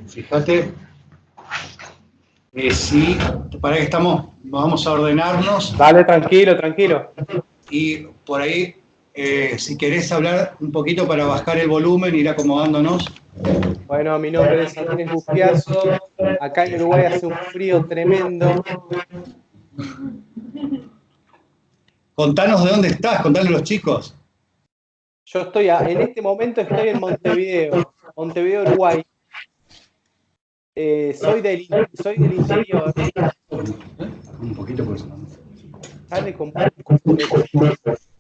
Fíjate, sí, para que estamos, vamos a ordenarnos. Dale, tranquilo, tranquilo. Y por ahí, si querés hablar un poquito para bajar el volumen, ir acomodándonos. Bueno, mi nombre es Andrés Bufiazo. Acá en Uruguay hace un frío tremendo. Contanos de dónde estás, contale a los chicos. Yo estoy, en este momento estoy en Montevideo, Uruguay. Soy del interior. Un poquito por eso. Sale con...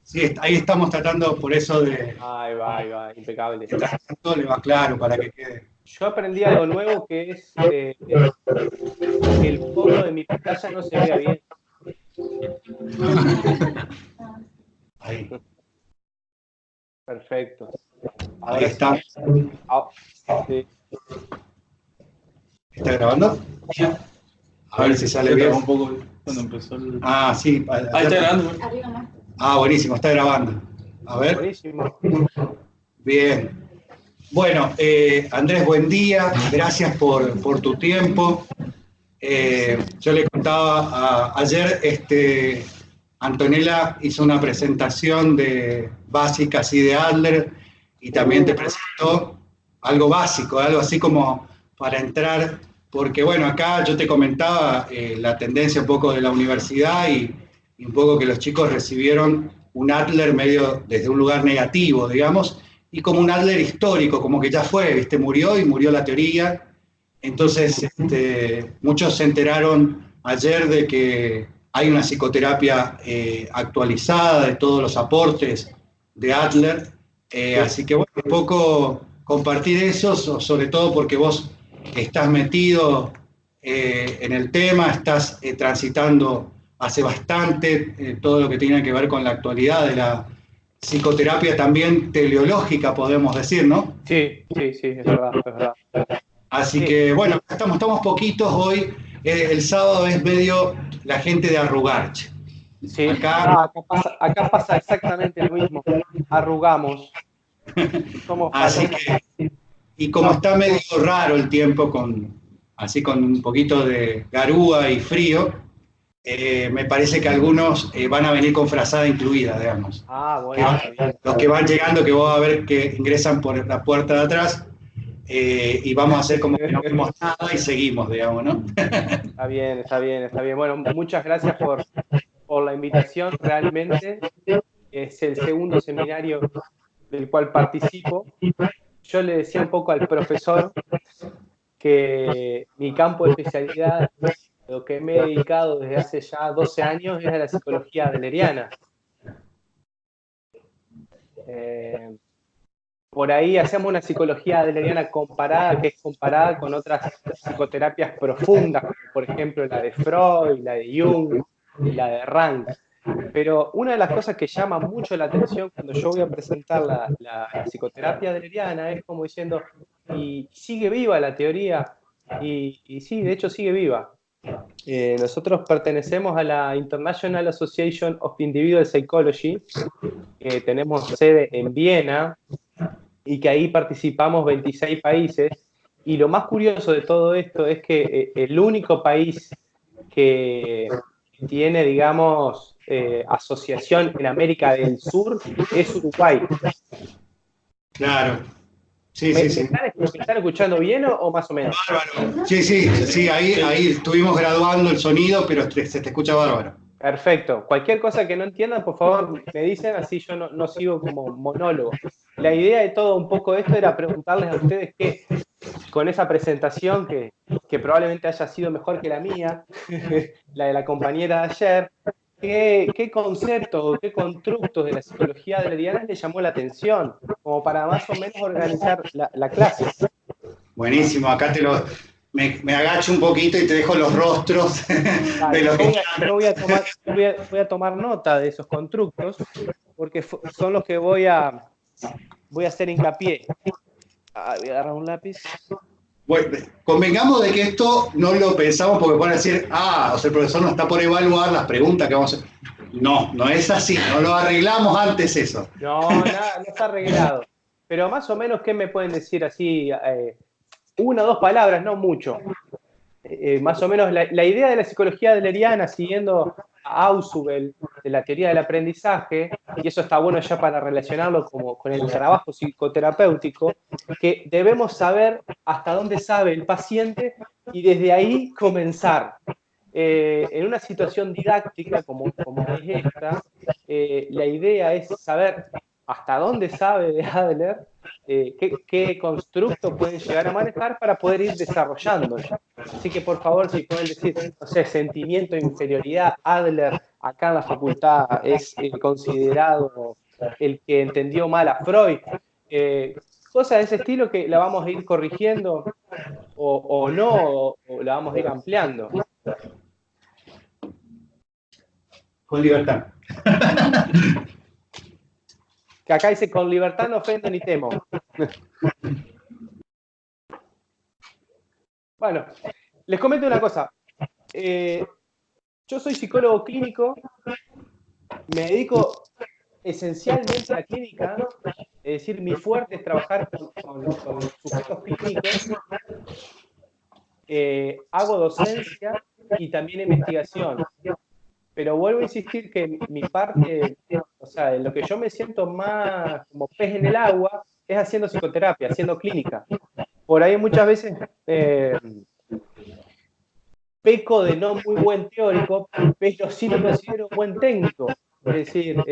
Sí, ahí estamos tratando por eso de... Ahí va, impecable. Todo le va claro para que quede. Yo aprendí algo nuevo que es que el fondo de mi pantalla no se vea bien. Ahí. Perfecto. Ahí está. Sí. ¿Está grabando? A ver si sale bien. Un poco cuando empezó el... Ah, sí. Ahí está grabando. Ah, buenísimo, está grabando. A ver. Buenísimo. Bien. Bueno, Andrés, buen día. Gracias por tu tiempo. Yo le contaba ayer, Antonella hizo una presentación de básica así de Adler y también te presentó algo básico, algo así como para entrar, porque bueno, acá yo te comentaba la tendencia un poco de la universidad y un poco que los chicos recibieron un Adler medio desde un lugar negativo, digamos, y como un Adler histórico, como que ya fue, ¿viste? Murió y murió la teoría. Entonces, muchos se enteraron ayer de que hay una psicoterapia actualizada de todos los aportes de Adler, así que bueno, un poco compartir eso, sobre todo porque vos estás metido en el tema, estás transitando hace bastante todo lo que tiene que ver con la actualidad de la psicoterapia también teleológica, podemos decir, ¿no? Sí, es verdad, es verdad. Así que bueno, estamos poquitos hoy. El sábado es medio la gente de Arrugarche. Sí, acá pasa exactamente lo mismo. Arrugamos. Somos Así que, y como está medio raro el tiempo, así con un poquito de garúa y frío, me parece que algunos van a venir con frazada incluida, digamos. Ah, bueno, está bien. Los que van llegando, que vos a ver que ingresan por la puerta de atrás, y vamos a hacer como que no vimos nada y seguimos, digamos, ¿no? Está bien, está bien, está bien. Bueno, muchas gracias por la invitación. Realmente es el segundo seminario del cual participo. Yo le decía un poco al profesor que mi campo de especialidad, lo que me he dedicado desde hace ya 12 años, es a la psicología adleriana. Por ahí hacemos una psicología adleriana comparada, que es comparada con otras psicoterapias profundas, como por ejemplo la de Freud, la de Jung y la de Rank. Pero una de las cosas que llama mucho la atención cuando yo voy a presentar la psicoterapia adleriana es como diciendo, y sigue viva la teoría, y sí, de hecho sigue viva. Nosotros pertenecemos a la International Association of Individual Psychology, que tenemos sede en Viena, y que ahí participamos 26 países, y lo más curioso de todo esto es que el único país que tiene, digamos, asociación en América del Sur es Uruguay. Claro. Sí. ¿Me están escuchando bien o más o menos? Bárbaro. Sí, ahí estuvimos graduando el sonido, pero se te escucha bárbaro. Perfecto. Cualquier cosa que no entiendan, por favor, me dicen, así yo no sigo como monólogo. La idea de todo un poco esto era preguntarles a ustedes qué, con esa presentación que probablemente haya sido mejor que la mía, la de la compañera de ayer, ¿qué conceptos o qué constructos de la psicología adleriana les llamó la atención? Como para más o menos organizar la clase. Buenísimo, acá me agacho un poquito y te dejo los rostros de lo que... Yo voy a tomar nota de esos constructos, porque son los que voy a hacer hincapié. Voy a agarrar un lápiz. Bueno, convengamos de que esto no lo pensamos porque van a decir, o sea, el profesor no está por evaluar las preguntas que vamos a hacer. No es así, no lo arreglamos antes eso. No está arreglado. Pero más o menos, ¿qué me pueden decir así una o dos palabras, no mucho. Más o menos la idea de la psicología adleriana, siguiendo a Ausubel, de la teoría del aprendizaje, y eso está bueno ya para relacionarlo como con el trabajo psicoterapéutico, que debemos saber hasta dónde sabe el paciente y desde ahí comenzar. En una situación didáctica como es esta, la idea es saber hasta dónde sabe de Adler, qué constructo pueden llegar a manejar para poder ir desarrollándolo. Así que por favor, si pueden decir, no sé, sentimiento de inferioridad, Adler acá en la facultad es considerado el que entendió mal a Freud, cosas de ese estilo que la vamos a ir corrigiendo o no, o la vamos a ir ampliando. Con libertad. Que acá dice, con libertad no ofendo ni temo. Bueno, les comento una cosa. Yo soy psicólogo clínico, me dedico esencialmente a la clínica, es decir, mi fuerte es trabajar con sujetos clínicos, hago docencia y también investigación. Pero vuelvo a insistir que mi parte, o sea, en lo que yo me siento más como pez en el agua, es haciendo psicoterapia, haciendo clínica. Por ahí muchas veces peco de no muy buen teórico, pero sí lo considero buen técnico. Es decir,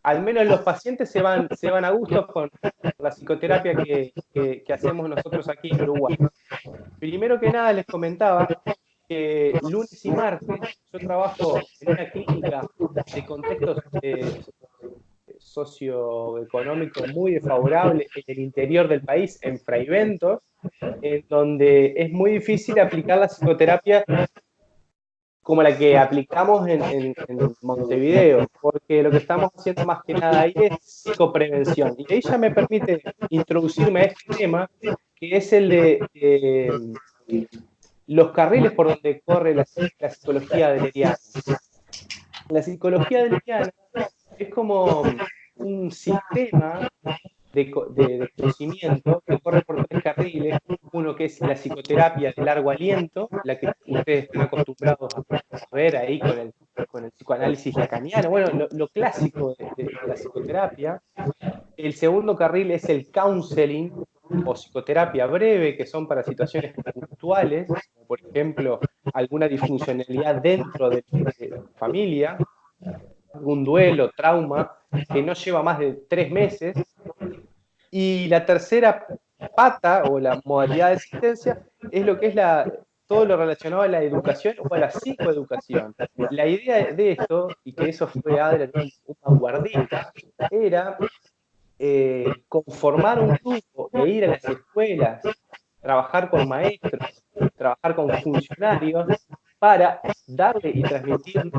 al menos los pacientes se van a gusto con la psicoterapia que hacemos nosotros aquí en Uruguay. Primero que nada les comentaba que lunes y martes yo trabajo en una clínica de contextos socioeconómicos muy desfavorables en el interior del país, en Fraiventos, en donde es muy difícil aplicar la psicoterapia como la que aplicamos en Montevideo, porque lo que estamos haciendo más que nada ahí es psicoprevención. Y ahí ya me permite introducirme a este tema, que es el de los carriles por donde corre la psicología adleriana. La psicología adleriana es como un sistema de conocimiento que corre por tres carriles. Uno que es la psicoterapia de largo aliento, la que ustedes están acostumbrados a ver ahí con el psicoanálisis lacaniano, bueno, lo clásico de la psicoterapia. El segundo carril es el counseling o psicoterapia breve, que son para situaciones puntuales, como por ejemplo alguna disfuncionalidad dentro de la familia, algún duelo, trauma, que no lleva más de 3 meses. Y la tercera pata o la modalidad de asistencia es lo que es todo lo relacionado a la educación o a la psicoeducación. La idea de esto, y que eso fue Adler un vanguardista, era conformar un grupo e ir a las escuelas, trabajar con maestros, trabajar con funcionarios, para darle y transmitir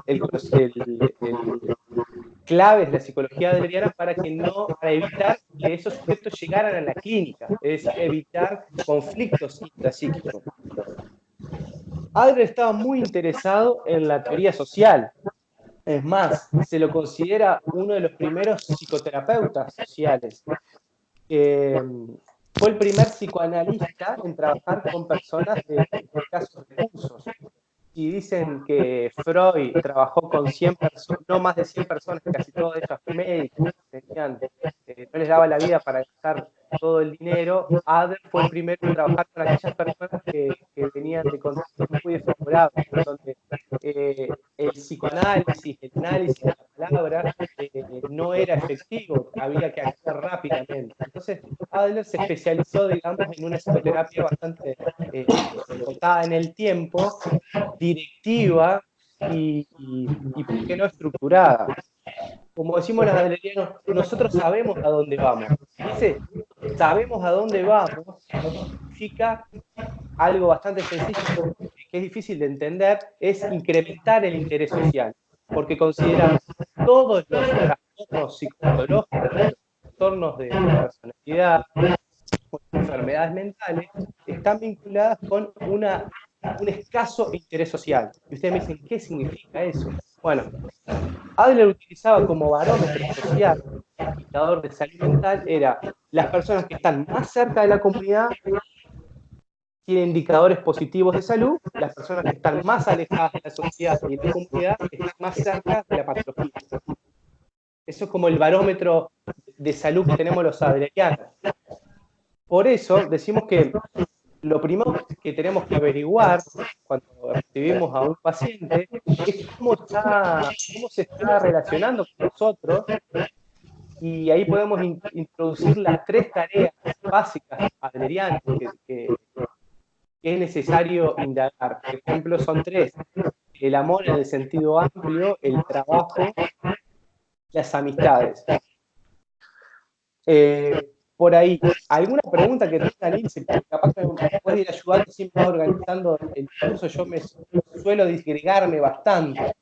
claves de la psicología adleriana para evitar que esos sujetos llegaran a la clínica, es decir, evitar conflictos intrapsíquicos. Adler estaba muy interesado en la teoría social. Es más, se lo considera uno de los primeros psicoterapeutas sociales. Fue el primer psicoanalista en trabajar con personas de escasos recursos. Y dicen que Freud trabajó con 100 personas, no más de 100 personas, casi todas ellas médicas, no les daba la vida para gastar todo el dinero. Adler fue el primero en trabajar con aquellas personas que venían de contextos muy desfavorables, donde el psicoanálisis, el análisis de la palabra no era efectivo, había que actuar rápidamente. Entonces, Adler se especializó, digamos, en una psicoterapia bastante acotada en el tiempo, directiva y ¿por qué no estructurada? Como decimos los adlerianos, nosotros sabemos a dónde vamos. Ese sabemos a dónde vamos significa algo bastante sencillo, que es difícil de entender, es incrementar el interés social, porque consideramos todos los trastornos psicopatológicos, los trastornos de personalidad, enfermedades mentales, están vinculadas con un escaso interés social. Y ustedes me dicen, ¿qué significa eso? Bueno, Adler utilizaba como barómetro social, indicador de salud mental, era las personas que están más cerca de la comunidad tiene indicadores positivos de salud, las personas que están más alejadas de la sociedad y de la comunidad están más cerca de la patología. Eso es como el barómetro de salud que tenemos los adlerianos. Por eso decimos que lo primero que tenemos que averiguar cuando recibimos a un paciente es cómo se está relacionando con nosotros, y ahí podemos introducir las 3 tareas básicas adlerianas que es necesario indagar. Por ejemplo, son 3: el amor en el sentido amplio, el trabajo, las amistades. Por ahí, ¿alguna pregunta que tengan, Ilse? Capaz que me puedes ir ayudando si vas organizando el curso. Yo me suelo disgregarme bastante.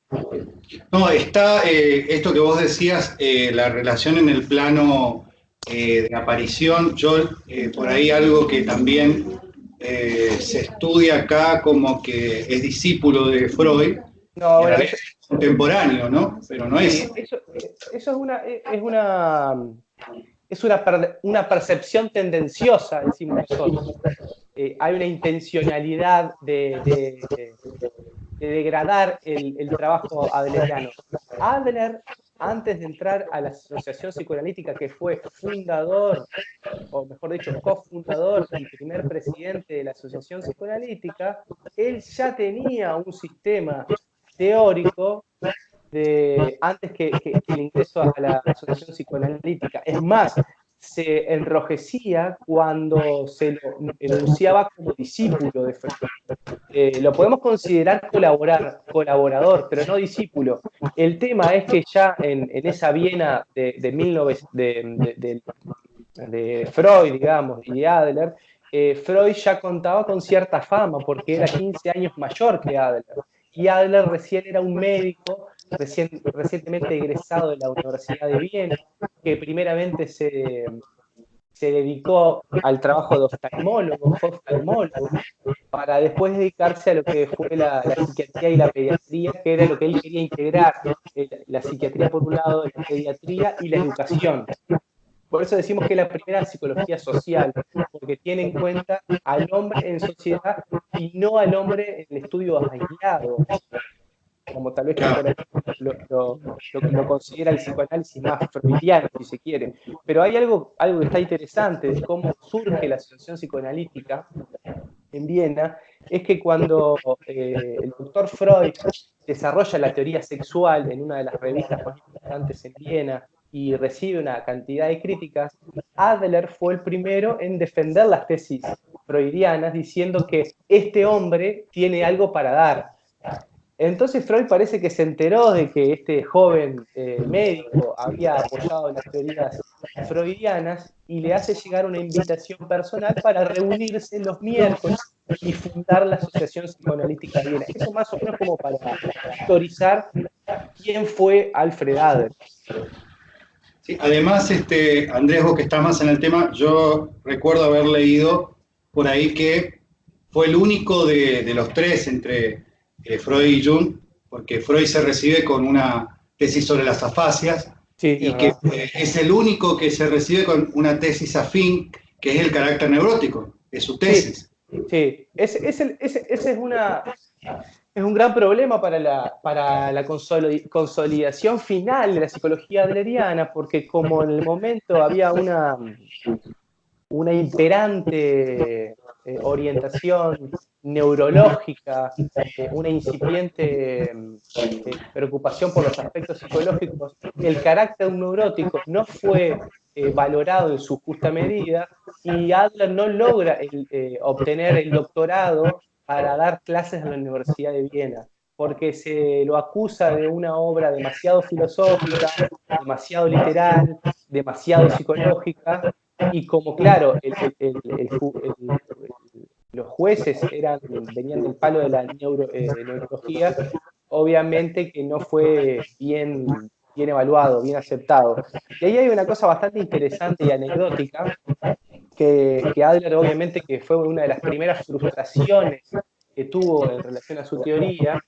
No, está esto que vos decías, la relación en el plano de aparición. Yo, por ahí algo que también se estudia acá como que es discípulo de Freud, No, y a bueno, la vez es contemporáneo, ¿no? Pero no sí, es. eso es una percepción tendenciosa, decimos nosotros. Hay una intencionalidad de degradar el trabajo adleriano. Adler, antes de entrar a la Asociación Psicoanalítica, que fue fundador, o mejor dicho, cofundador y primer presidente de la Asociación Psicoanalítica, él ya tenía un sistema teórico antes que el ingreso a la Asociación Psicoanalítica. Es más, se enrojecía cuando se lo enunciaba como discípulo de Freud. Lo podemos considerar colaborador, pero no discípulo. El tema es que ya en esa Viena de Freud, digamos, y Adler, Freud ya contaba con cierta fama porque era 15 años mayor que Adler. Y Adler recién era un médico recientemente egresado de la Universidad de Viena, que primeramente se dedicó al trabajo de oftalmólogo, fue oftalmólogo, para después dedicarse a lo que fue la psiquiatría y la pediatría, que era lo que él quería integrar, la psiquiatría por un lado, la pediatría y la educación. Por eso decimos que es la primera psicología social, porque tiene en cuenta al hombre en sociedad y no al hombre en estudios aislados, como tal vez que por ahí lo considera el psicoanálisis más freudiano, si se quiere. Pero hay algo que está interesante de cómo surge la asociación psicoanalítica en Viena, es que cuando el doctor Freud desarrolla la teoría sexual en una de las revistas más importantes en Viena y recibe una cantidad de críticas, Adler fue el primero en defender las tesis freudianas, diciendo que este hombre tiene algo para dar. Entonces Freud parece que se enteró de que este joven médico había apoyado las teorías freudianas y le hace llegar una invitación personal para reunirse los miércoles y fundar la Asociación Psicoanalítica de Viena. Eso más o menos como para historizar quién fue Alfred Adler. Sí, además, Andrés, vos que estás más en el tema, yo recuerdo haber leído por ahí que fue el único de los 3 entre Freud y Jung, porque Freud se recibe con una tesis sobre las afasias, Sí, y que es el único que se recibe con una tesis afín, que es el carácter neurótico de su tesis. Sí. Ese es un gran problema para la consolidación final de la psicología adleriana, porque como en el momento había una imperante orientación neurológica, una incipiente preocupación por los aspectos psicológicos, el carácter neurótico no fue valorado en su justa medida, y Adler no logra obtener el doctorado para dar clases en la Universidad de Viena, porque se lo acusa de una obra demasiado filosófica, demasiado literal, demasiado psicológica, y como claro, los jueces venían del palo de la neurología, obviamente que no fue bien evaluado, bien aceptado. Y ahí hay una cosa bastante interesante y anecdótica, que Adler obviamente que fue una de las primeras frustraciones que tuvo en relación a su teoría.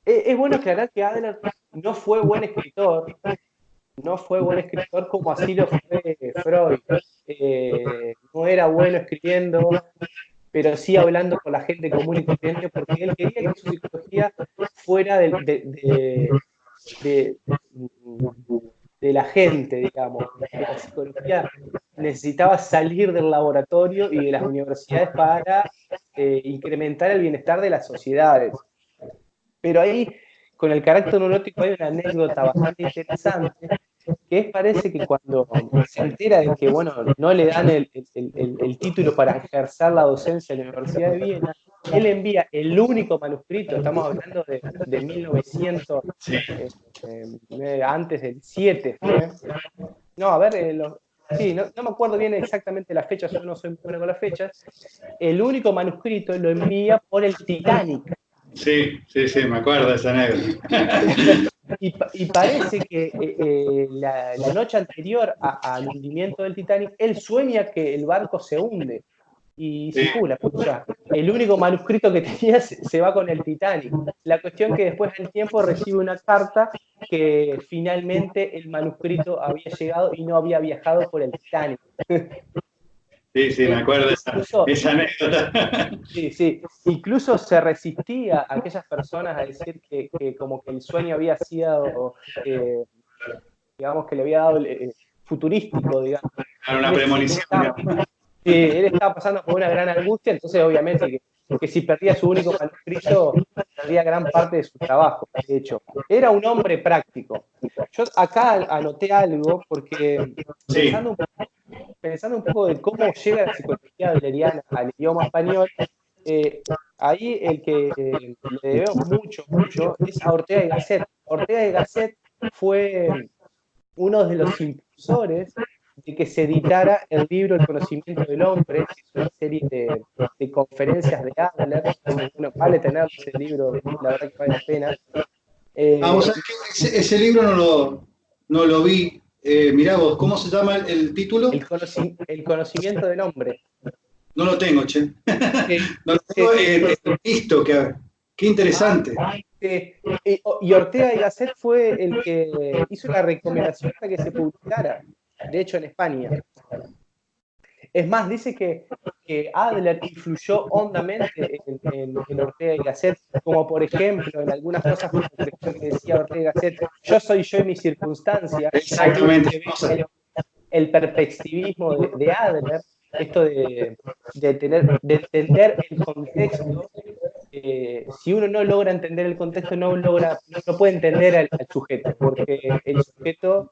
Es bueno aclarar que Adler no fue buen escritor, como así lo fue Freud. No era bueno escribiendo, pero sí hablando con la gente común y corriente, porque él quería que su psicología fuera de, de la gente, digamos, que la psicología necesitaba salir del laboratorio y de las universidades para incrementar el bienestar de las sociedades. Pero ahí, con el carácter neurótico, hay una anécdota bastante interesante, que parece que cuando se entera de que, bueno, no le dan el título para ejercer la docencia en la Universidad de Viena, él envía el único manuscrito, estamos hablando de 1900, antes del 7, ¿eh? No, a ver, sí, no me acuerdo bien exactamente las fechas, yo no soy muy bueno con las fechas. El único manuscrito lo envía por el Titanic. Sí, me acuerdo de esa anécdota. Y parece que la noche anterior al hundimiento del Titanic, él sueña que el barco se hunde. Y Sí. la pucha, el único manuscrito que tenía se va con el Titanic. La cuestión que después del tiempo recibe una carta que finalmente el manuscrito había llegado y no había viajado por el Titanic. Sí, me acuerdo de Incluso, esa anécdota. sí. Incluso se resistía a aquellas personas a decir que como que el sueño había sido, digamos, que le había dado futurístico, digamos. Una premonición. Él estaba pasando por una gran angustia, entonces obviamente que si perdía su único manuscrito, perdía gran parte de su trabajo. De hecho, era un hombre práctico. Yo acá anoté algo porque pensando un poco de cómo llega la psicología adleriana al idioma español, ahí el que le debemos mucho es a Ortega y Gasset. Ortega y Gasset fue uno de los impulsores de que se editara el libro El conocimiento del hombre, que es una serie de conferencias de Adler. Bueno, vale tener ese libro, la verdad que vale la pena. Vos sabés que ese libro no lo vi. Mirá vos, ¿cómo se llama el título? El conocimiento del hombre. No lo tengo, che. No lo tengo visto, qué interesante. Y Ortega y Gasset fue el que hizo la recomendación para que se publicara, de hecho en España. Es más, dice que Adler influyó hondamente en Ortega y Gasset, como por ejemplo en algunas cosas como por ejemplo que decía Ortega y Gasset, yo soy yo y mi circunstancia. Exactamente. El perspectivismo de Adler, esto de entender el contexto. Si uno no logra entender el contexto, no puede entender al sujeto, porque el sujeto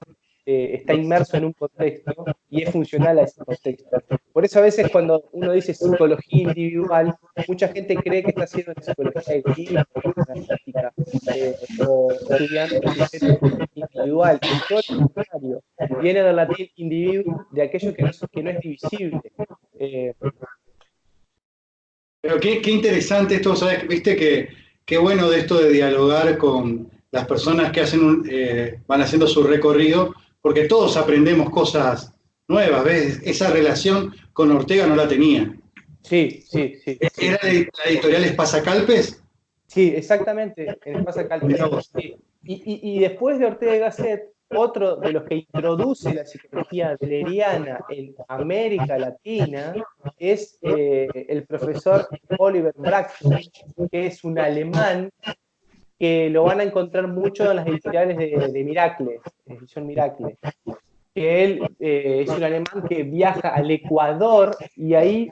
está inmerso en un contexto y es funcional a ese contexto. Por eso a veces cuando uno dice psicología individual, mucha gente cree que está haciendo psicología de grupo, analítica, o estudiando el sujeto individual. Y todo lo contrario, viene del latín individuo, de aquello que no es divisible. Pero qué interesante esto, ¿sabes? Viste qué bueno de esto de dialogar con las personas que van haciendo su recorrido, porque todos aprendemos cosas nuevas, ¿ves? Esa relación con Ortega no la tenía. Sí. ¿Era la editorial Espasacalpes? Sí, exactamente, en Espasacalpes. Sí. Y después de Ortega y Gasset, otro de los que introduce la psicología adleriana en América Latina es el profesor Oliver Bractovich, que es un alemán que lo van a encontrar mucho en las editoriales de Miracle, edición Miracle. Que él es un alemán que viaja al Ecuador y ahí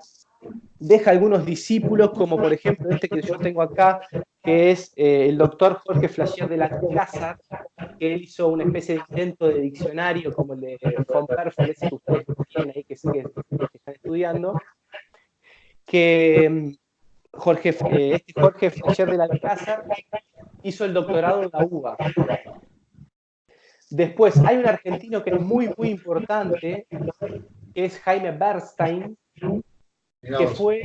deja algunos discípulos, como por ejemplo este que yo tengo acá, que es el doctor Jorge Flachier de la Casa, que él hizo una especie de intento de diccionario como el de von Perfel, ese que ustedes tienen ahí, que están estudiando, que Jorge Flachier de la Casa hizo el doctorado en la UBA. Después hay un argentino que es muy importante, que es Jaime Bernstein, que fue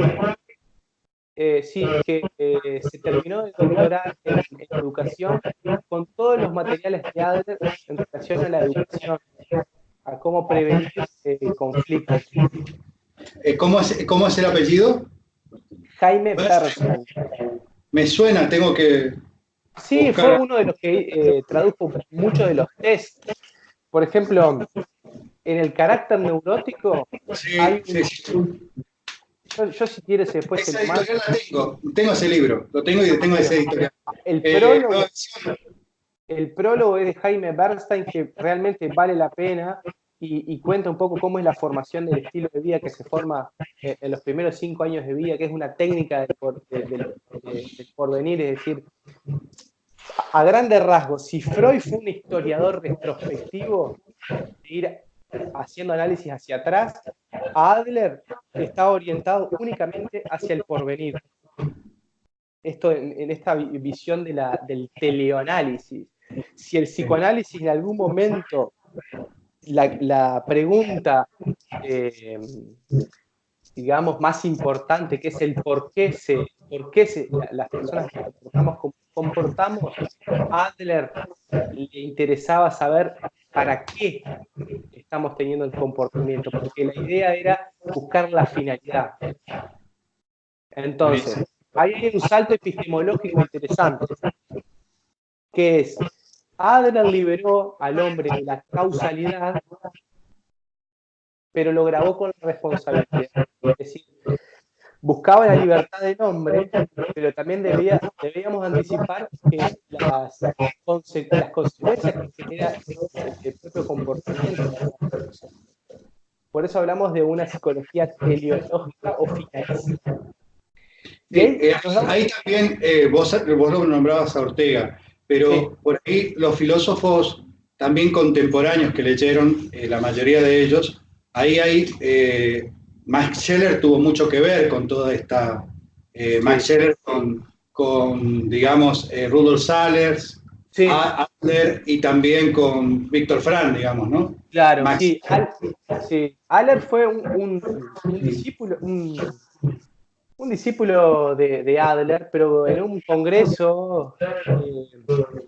se terminó de doctorar en educación con todos los materiales de Adler en relación a la educación, a cómo prevenir conflictos. ¿Cómo es el apellido? Jaime Bernstein. Me suena, tengo que... Sí, buscar. fue uno de los que tradujo muchos de los test. Por ejemplo, en el carácter neurótico Yo si quieres después se Esa lo mando. editorial la tengo ese libro, lo tengo y tengo esa editorial. El Nueva prólogo, edición. el prólogo es de Jaime Bernstein, que realmente vale la pena y cuenta un poco cómo es la formación del estilo de vida que se forma en los primeros 5 años de vida, que es una técnica del porvenir, es decir, a grandes rasgos, si Freud fue un historiador retrospectivo, de ir haciendo análisis hacia atrás, Adler está orientado únicamente hacia el porvenir. Esto en esta visión del teleoanálisis. Si el psicoanálisis en algún momento la pregunta, digamos, más importante, que es el por qué las personas nos comportamos, a Adler le interesaba saber para qué estamos teniendo el comportamiento, porque la idea era buscar la finalidad. Entonces, ahí hay un salto epistemológico interesante, que es, Adler liberó al hombre de la causalidad, pero lo grabó con la responsabilidad. Es decir, buscaba la libertad del hombre, pero también debíamos anticipar que las consecuencias que genera el propio comportamiento. Por eso hablamos de una psicología teleológica o finalista. Ahí también, vos lo nombrabas a Ortega, pero sí, por ahí los filósofos también contemporáneos que leyeron, la mayoría de ellos, ahí hay, Max Scheler tuvo mucho que ver con toda esta, Max Scheler con digamos, Rudolf Salers, sí, Adler y también con Víctor Frank, digamos, ¿no? Claro, Max. Sí. Adler fue un discípulo, un discípulo de Adler, pero en un congreso,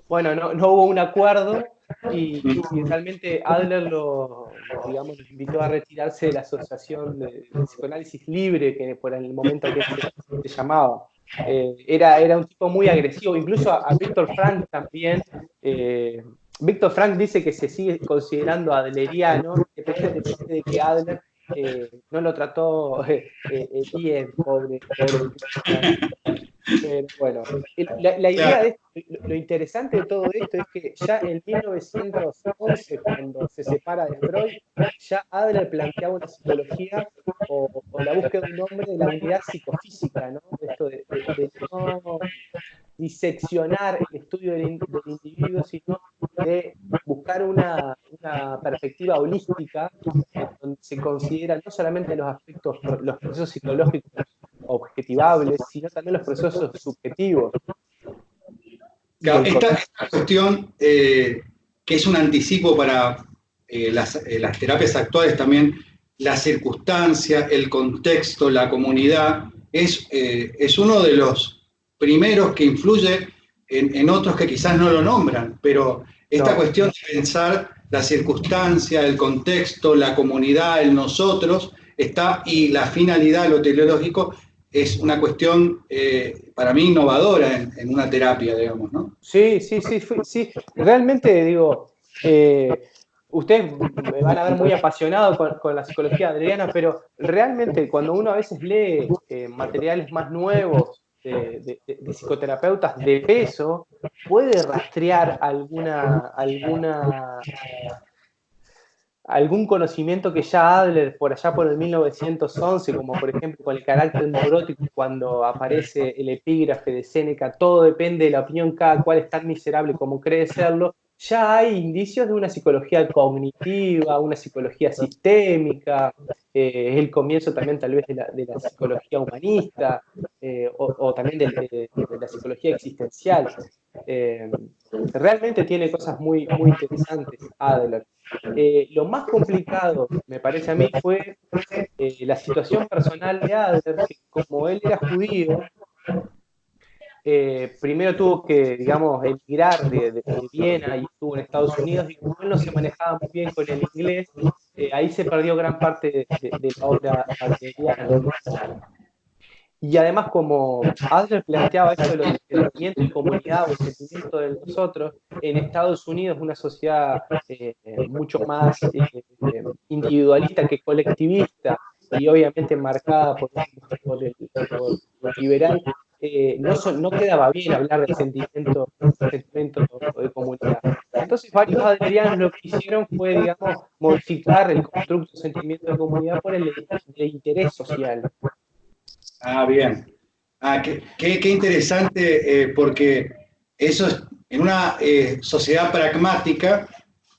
bueno, no hubo un acuerdo y realmente Adler lo invitó a retirarse de la Asociación de Psicoanálisis Libre, que por el momento que se llamaba. Era un tipo muy agresivo, incluso a Víctor Frank también. Víctor Frank dice que se sigue considerando adleriano, independientemente de que Adler no lo trató bien, pobre. Bueno, la idea de esto, lo interesante de todo esto es que ya en 1911, cuando se separa de Freud, ya Adler planteaba una psicología o la búsqueda de un hombre de la unidad psicofísica, ¿no? Esto de no diseccionar el estudio del individuo, sino de buscar una perspectiva holística donde se consideran no solamente los aspectos, los procesos psicológicos objetivables, sino también los procesos subjetivos. Claro, esta cuestión, que es un anticipo para las terapias actuales también, la circunstancia, el contexto, la comunidad, es uno de los primeros que influye en otros que quizás no lo nombran, pero esta cuestión de pensar la circunstancia, el contexto, la comunidad, el nosotros, y la finalidad, lo teleológico, es una cuestión para mí innovadora en una terapia, digamos, ¿no? Sí. Realmente, digo, ustedes me van a ver muy apasionado con la psicología adleriana, pero realmente cuando uno a veces lee materiales más nuevos de psicoterapeutas de peso, puede rastrear algún conocimiento que ya Adler por allá por el 1911, como por ejemplo con el carácter neurótico, cuando aparece el epígrafe de Séneca, todo depende de la opinión, cada cual es tan miserable como cree serlo, ya hay indicios de una psicología cognitiva, una psicología sistémica, es el comienzo también tal vez de la psicología humanista, o también de la psicología existencial. Realmente tiene cosas muy, muy interesantes Adler. Lo más complicado, me parece a mí, fue la situación personal de Adler, que como él era judío, primero tuvo que, digamos, emigrar de Viena y estuvo en Estados Unidos, y como él no se manejaba muy bien con el inglés, ahí se perdió gran parte de la obra adleriana. Y además, como Adler planteaba esto de los sentimientos de comunidad o el sentimiento de nosotros, en Estados Unidos, una sociedad mucho más individualista que colectivista, y obviamente marcada por el liberal, no quedaba bien hablar de sentimiento de comunidad. Entonces varios adlerianos lo que hicieron fue, digamos, modificar el constructo sentimiento de comunidad por el de interés social. Ah, bien. Qué interesante, porque eso es en una sociedad pragmática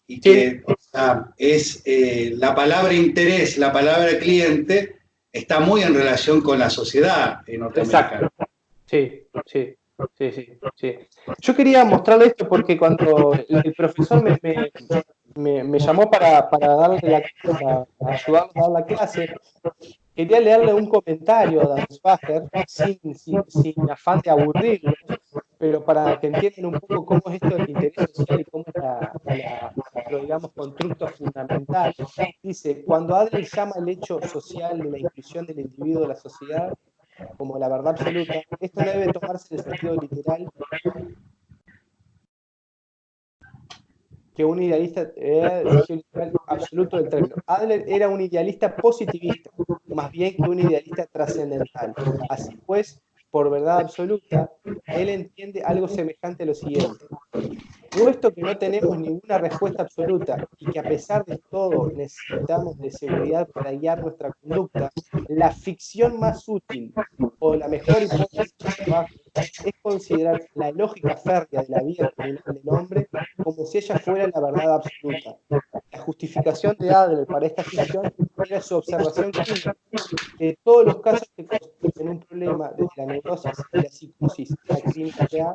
y que Sí, o sea, la palabra interés, la palabra cliente, está muy en relación con la sociedad norteamericana. exacto. Sí, sí, sí, sí, sí. Yo quería mostrarle esto porque cuando el profesor me llamó para ayudarle a dar la clase, quería leerle un comentario a Dansbacher sin afán de aburrirlos, pero para que entiendan un poco cómo es esto del interés social y cómo es nuestro, digamos, constructo fundamental. Dice, cuando Adler llama el hecho social de la inclusión del individuo de la sociedad como la verdad absoluta, esto no debe tomarse en el sentido literal que un idealista absoluto del término. Adler era un idealista positivista, más bien que un idealista trascendental. Así pues, por verdad absoluta, él entiende algo semejante a lo siguiente. Puesto que no tenemos ninguna respuesta absoluta y que a pesar de todo necesitamos de seguridad para guiar nuestra conducta, la ficción más útil o la mejor hipótesis de trabajo es considerar la lógica férrea de la vida criminal del hombre como si ella fuera la verdad absoluta. La justificación de Adler para esta ficción era su observación clínica de todos los casos que constituyen un problema desde la neurosis y la psicosis a la criminalidad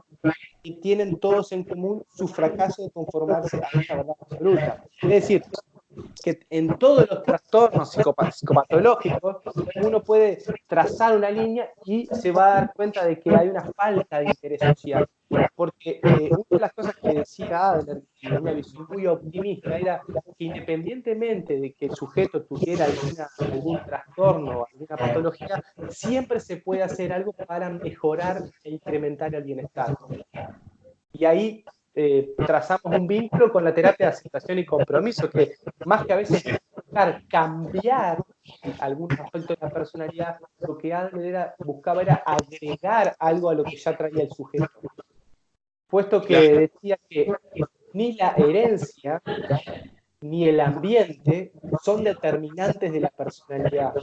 y tienen todos en común su fracaso de conformarse a esa verdad absoluta. Es decir, que en todos los trastornos psicopatológicos uno puede trazar una línea y se va a dar cuenta de que hay una falta de interés social. Porque una de las cosas que decía Adler, y una visión muy optimista, era que independientemente de que el sujeto tuviera algún trastorno o alguna patología, siempre se puede hacer algo para mejorar e incrementar el bienestar. Y ahí trazamos un vínculo con la terapia de aceptación y compromiso, que más que a veces buscar cambiar algunos aspectos de la personalidad, lo que Adler buscaba era agregar algo a lo que ya traía el sujeto. Puesto que decía que ni la herencia ni el ambiente son determinantes de la personalidad,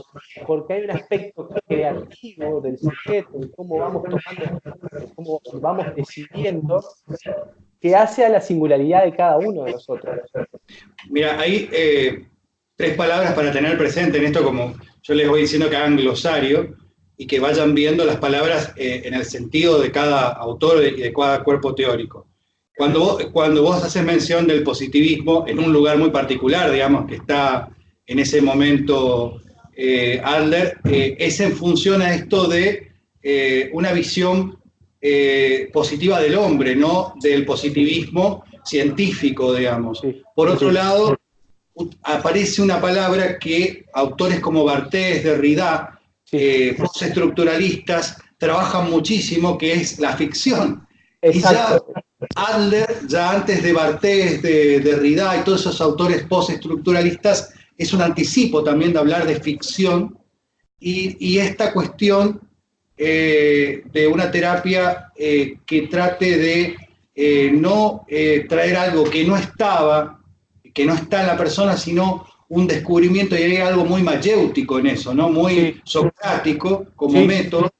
porque hay un aspecto creativo del sujeto, de cómo vamos tomando, cómo vamos decidiendo, que hace a la singularidad de cada uno de nosotros. Mira, hay tres palabras para tener presente en esto, como yo les voy diciendo que hagan glosario y que vayan viendo las palabras en el sentido de cada autor y de cada cuerpo teórico. Cuando vos haces mención del positivismo en un lugar muy particular, digamos, que está en ese momento Adler, es en función a esto de una visión positiva del hombre, no del positivismo científico, digamos. Sí, Por otro sí. lado, aparece una palabra que autores como Barthes, Derrida, Sí. postestructuralistas, trabajan muchísimo, que es la ficción. Exacto. Y ya Adler, ya antes de Barthes, de Derrida y todos esos autores postestructuralistas, es un anticipo también de hablar de ficción y esta cuestión de una terapia que trate de no traer algo que no está en la persona, sino un descubrimiento, y hay algo muy mayéutico en eso, ¿no? Muy socrático como método,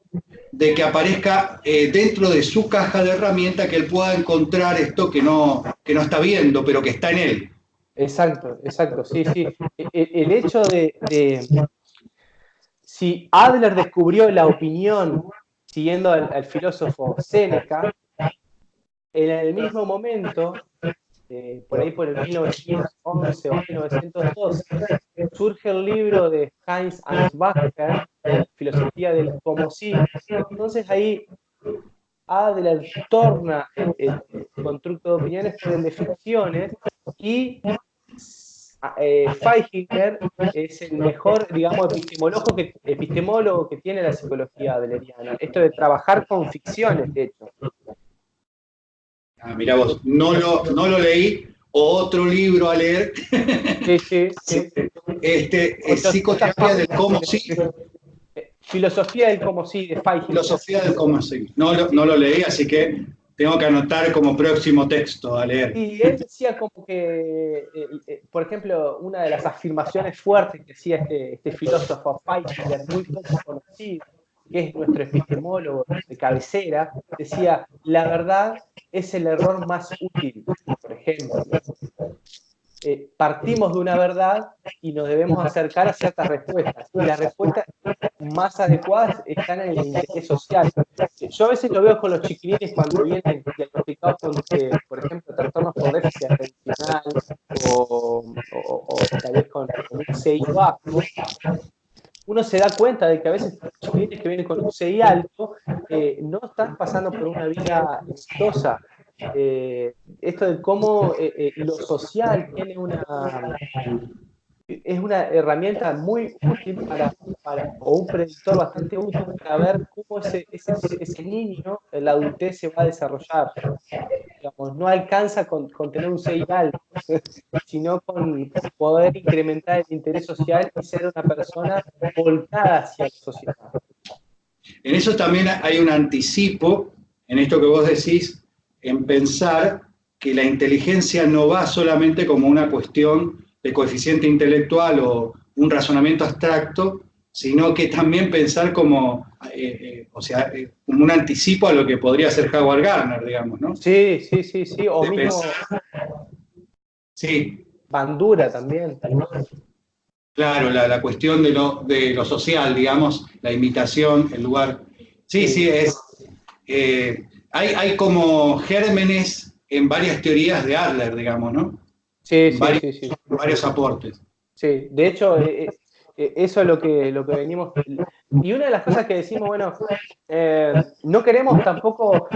de que aparezca dentro de su caja de herramientas que él pueda encontrar esto que no está viendo, pero que está en él. Exacto, sí, sí. El hecho si Adler descubrió la opinión siguiendo al filósofo Séneca, en el mismo momento, por ahí por el 1911 o 1912, surge el libro de Heinz Ansbacher, Filosofía del como si. Entonces ahí Adler torna el constructo de opiniones por el de ficciones y Feichinger es el mejor, digamos, epistemólogo que tiene la psicología adleriana. Esto de trabajar con ficciones, de hecho. Mirá vos, no lo leí. otro libro a leer. Sí, sí, sí. Es Psicoterapia del cómo sí. Filosofía del cómo sí, de Feigen. Filosofía del cómo sí. No lo leí, así que tengo que anotar como próximo texto a leer. Y él decía como que, por ejemplo, una de las afirmaciones fuertes que decía este filósofo Feigen, muy poco conocido, que es nuestro epistemólogo de cabecera, decía, la verdad es el error más útil, por ejemplo. Partimos de una verdad y nos debemos acercar a ciertas respuestas. Y las respuestas más adecuadas están en el interés social. Yo a veces lo veo con los chiquilines cuando vienen diagnosticados con, por ejemplo, trastornos por déficit atencional o tal vez con un CI bajo. Uno se da cuenta de que a veces chiquilines que vienen con un CI alto no están pasando por una vida exitosa. Esto de cómo lo social tiene es una herramienta muy útil o un predictor bastante útil para ver cómo ese niño en la adultez se va a desarrollar. Digamos, no alcanza con tener un CI alto, sino con poder incrementar el interés social y ser una persona volcada hacia la sociedad. En eso también hay un anticipo, en esto que vos decís, en pensar que la inteligencia no va solamente como una cuestión de coeficiente intelectual o un razonamiento abstracto, sino que también pensar como, como un anticipo a lo que podría ser Howard Gardner, digamos, ¿no? Sí, sí, sí, sí, o de mismo sí. Bandura también. Claro, la cuestión de lo social, digamos, la imitación, el lugar. Sí, sí, hay como gérmenes en varias teorías de Adler, digamos, ¿no? Sí, En varios, sí, sí, sí. varios aportes. Sí, de hecho, eso es lo que venimos. Y una de las cosas que decimos, bueno, no queremos tampoco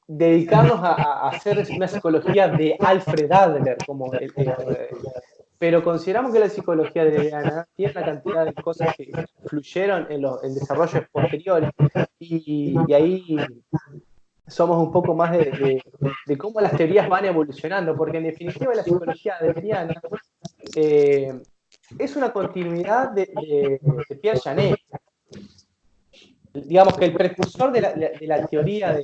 dedicarnos a hacer una psicología de Alfred Adler, pero consideramos que la psicología adleriana tiene una cantidad de cosas que fluyeron en desarrollos posteriores y ahí somos un poco más de cómo las teorías van evolucionando, porque en definitiva la psicología adleriana es una continuidad de Pierre Janet. Digamos que el precursor de la teoría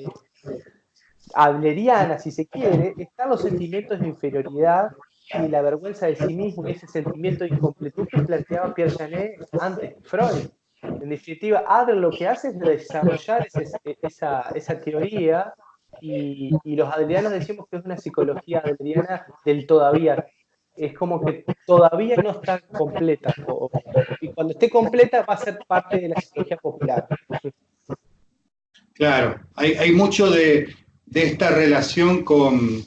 adleriana, si se quiere, están los sentimientos de inferioridad y la vergüenza de sí mismo y ese sentimiento de incompletud que planteaba Pierre Janet antes que Freud. En definitiva, Adler lo que hace es desarrollar esa teoría y los adlerianos decimos que es una psicología adleriana del todavía. Es como que todavía no está completa. Y cuando esté completa va a ser parte de la psicología popular. Claro, hay mucho de esta relación con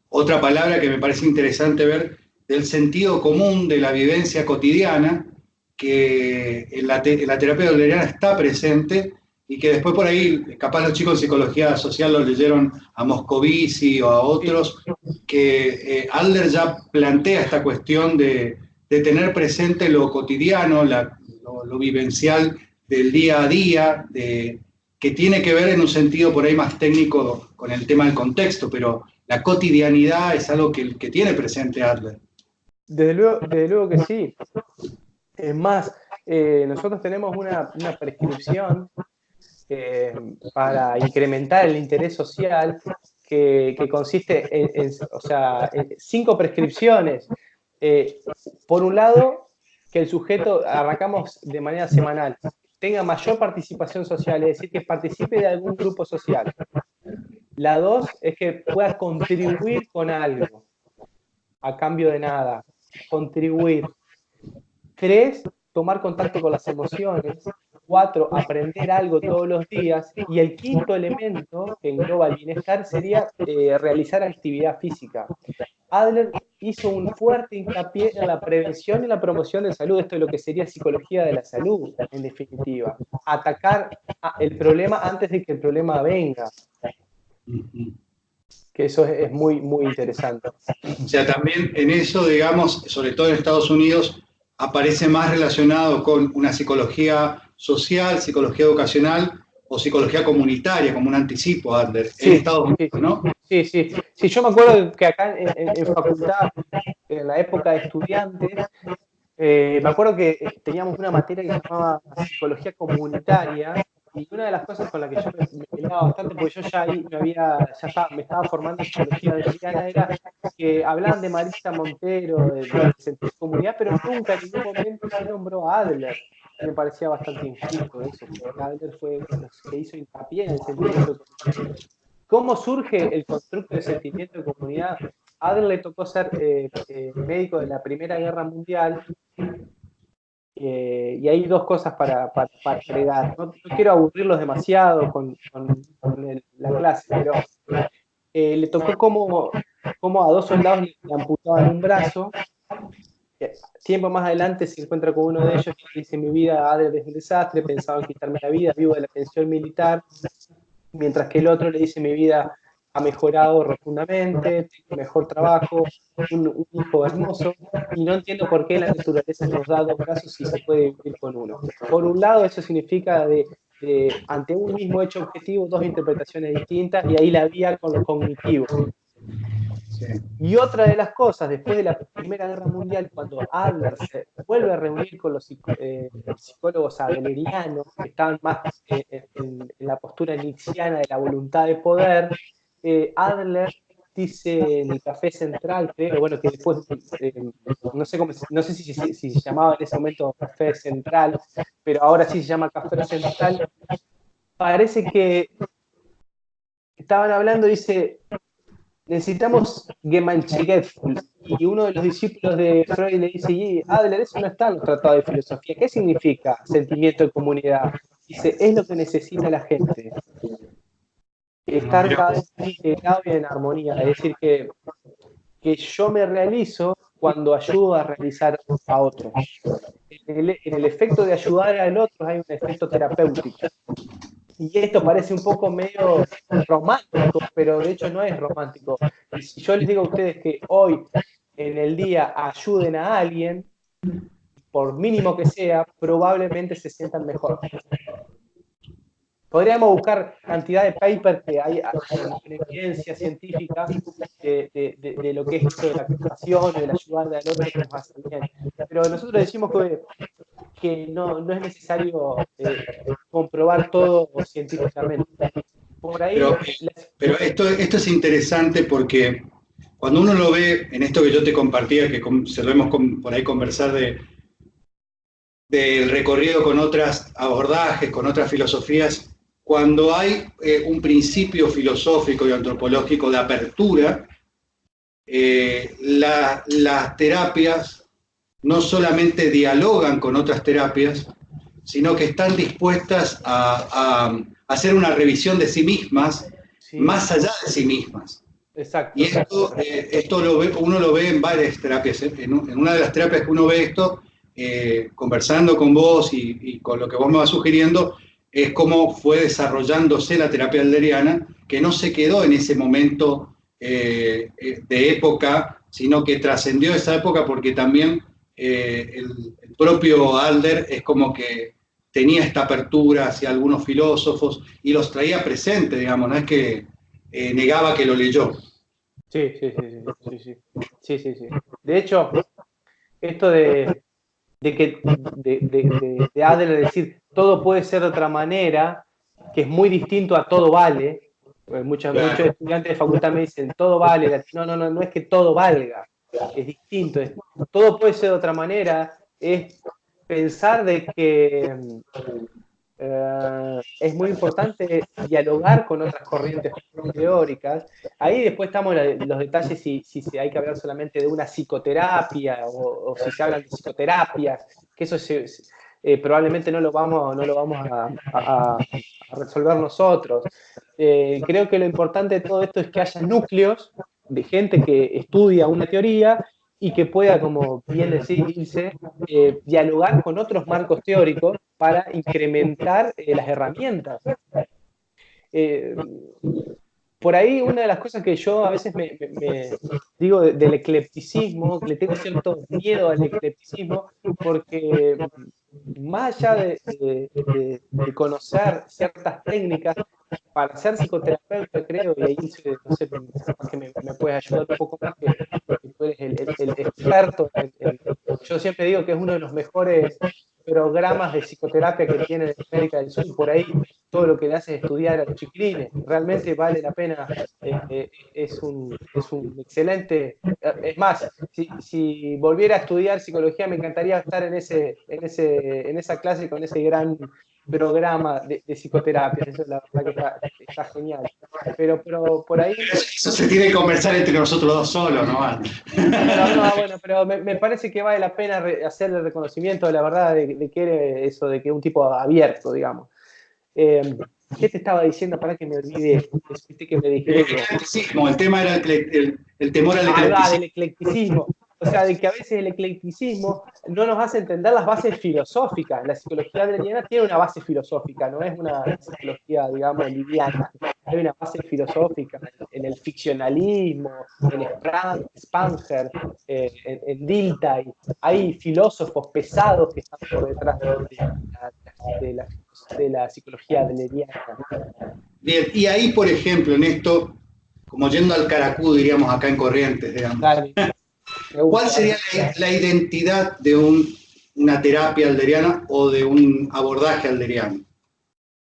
otra palabra que me parece interesante ver, del sentido común de la vivencia cotidiana, que en la terapia adleriana está presente y que después por ahí, capaz los chicos en psicología social lo leyeron a Moscovici o a otros, que Adler ya plantea esta cuestión de tener presente lo cotidiano, lo vivencial del día a día, que tiene que ver en un sentido por ahí más técnico con el tema del contexto, pero la cotidianidad es algo que tiene presente Adler. Desde luego que sí. Es más, nosotros tenemos una prescripción para incrementar el interés social que consiste en 5 prescripciones. Por un lado, que el sujeto, arrancamos de manera semanal, tenga mayor participación social, es decir, que participe de algún grupo social. La 2 es que pueda contribuir con algo, a cambio de nada. Contribuir. 3, tomar contacto con las emociones. 4, aprender algo todos los días. Y el quinto elemento que engloba el bienestar sería realizar actividad física. Adler hizo un fuerte hincapié en la prevención y la promoción de salud. Esto es lo que sería psicología de la salud, en definitiva. Atacar el problema antes de que el problema venga. Que eso es muy, muy interesante. O sea, también en eso, digamos, sobre todo en Estados Unidos, aparece más relacionado con una psicología social, psicología educacional, o psicología comunitaria, como un anticipo, Adler, en Sí, Estados sí, Unidos, ¿no? sí, sí. Sí, yo me acuerdo que acá en facultad, en la época de estudiantes, me acuerdo que teníamos una materia que se llamaba psicología comunitaria, y una de las cosas con las que yo me peleaba bastante, porque yo ya ahí me estaba formando en psicología adleriana, era que hablaban de Marisa Montero, de sentido de comunidad, pero nunca en ningún momento se nombró a Adler. Y me parecía bastante injusto eso, porque Adler fue uno de los que hizo hincapié en el sentimiento de comunidad. ¿Cómo surge el constructo de sentimiento de comunidad? A Adler le tocó ser médico de la Primera Guerra Mundial, y hay dos cosas para agregar. No quiero aburrirlos demasiado con la clase, pero le tocó como a dos soldados le amputaban un brazo. Tiempo más adelante se encuentra con uno de ellos y dice: mi vida Adler es un desastre, pensaba en quitarme la vida, vivo de la pensión militar. Mientras que el otro le dice: mi vida ha mejorado rotundamente, tengo mejor trabajo, un hijo hermoso, y no entiendo por qué la naturaleza nos da dos brazos y se puede vivir con uno. Por un lado, eso significa ante un mismo hecho objetivo, dos interpretaciones distintas, y ahí la vía con lo cognitivo. Sí. Y otra de las cosas, después de la Primera Guerra Mundial, cuando Adler se vuelve a reunir con los psicólogos adlerianos, que estaban más en la postura nietzscheana de la voluntad de poder, Adler dice en el Café Central, creo, bueno, que después, no sé si se llamaba en ese momento Café Central, pero ahora sí se llama Café Central, parece que estaban hablando, dice: necesitamos Gemeinschaftsgefühl. Y uno de los discípulos de Freud le dice: y Adler, eso no está en los tratados de filosofía. ¿Qué significa sentimiento de comunidad? Dice: es lo que necesita la gente. Estar cada vez más integrado y en armonía. Es decir, que yo me realizo cuando ayudo a realizar a otros. En el efecto de ayudar al otro hay un efecto terapéutico. Y esto parece un poco medio romántico, pero de hecho no es romántico. Y si yo les digo a ustedes que hoy, en el día, ayuden a alguien, por mínimo que sea, probablemente se sientan mejor. Podríamos buscar cantidad de papers que hay en evidencia científica de lo que es esto de la compasión, de la ayuda al otro que nos hace bien. Pero nosotros decimos que no es necesario comprobar todo científicamente. Por ahí, Pero esto es interesante porque cuando uno lo ve en esto que yo te compartía, que se lo hemos por ahí conversar del recorrido con otros abordajes, con otras filosofías, cuando hay un principio filosófico y antropológico de apertura, las terapias no solamente dialogan con otras terapias, sino que están dispuestas a hacer una revisión de sí mismas, sí, más allá de sí mismas. exacto. Y esto uno lo ve en varias terapias. En una de las terapias que uno ve esto, conversando con vos y con lo que vos me vas sugiriendo, es cómo fue desarrollándose la terapia adleriana, que no se quedó en ese momento de época, sino que trascendió esa época porque también el propio Adler es como que tenía esta apertura hacia algunos filósofos y los traía presente, digamos, no es que negaba que lo leyó. Sí, sí, sí, sí, sí, sí, sí, sí. De hecho, esto de Adler decir todo puede ser de otra manera, que es muy distinto a todo vale. Muchos estudiantes de facultad me dicen todo vale. No es que todo valga, es distinto. Todo puede ser de otra manera, es pensar de que es muy importante dialogar con otras corrientes teóricas. Ahí después estamos los detalles si hay que hablar solamente de una psicoterapia o si se hablan de psicoterapias, que eso probablemente no lo vamos a resolver nosotros. Creo que lo importante de todo esto es que haya núcleos de gente que estudia una teoría y que pueda, como bien decirse, dialogar con otros marcos teóricos para incrementar las herramientas. Por ahí una de las cosas que yo a veces me digo del eclecticismo, le tengo cierto miedo al eclecticismo, porque más allá de conocer ciertas técnicas, para ser psicoterapeuta, creo, y ahí no sé, capaz que me puedes ayudar un poco más, que tú eres el experto. Yo siempre digo que es uno de los mejores programas de psicoterapia que tiene en América del Sur, y por ahí todo lo que le hace es estudiar a los chiquilines. Realmente vale la pena, es un excelente. Es más, si volviera a estudiar psicología, me encantaría estar en esa clase con ese gran programa de psicoterapia. Eso la verdad que está genial. Pero por ahí... Eso se tiene que conversar entre nosotros dos solos, ¿no? Bueno, pero me parece que vale la pena hacer el reconocimiento de la verdad de que eso, de que es un tipo abierto, digamos. ¿Qué te estaba diciendo para que me olvide? Que me dijiste el eclecticismo, el tema era el temor al eclecticismo. Del eclecticismo. O sea, de que a veces el eclecticismo no nos hace entender las bases filosóficas. La psicología adleriana tiene una base filosófica, no es una psicología, digamos, liviana. Hay una base filosófica en el ficcionalismo, en Spangler, en Dilthey. Hay filósofos pesados que están por detrás de la psicología adleriana. Bien, y ahí, por ejemplo, en esto, como yendo al Caracú, diríamos acá en Corrientes, digamos. Dale. ¿Cuál sería la identidad de una terapia alderiana o de un abordaje alderiano?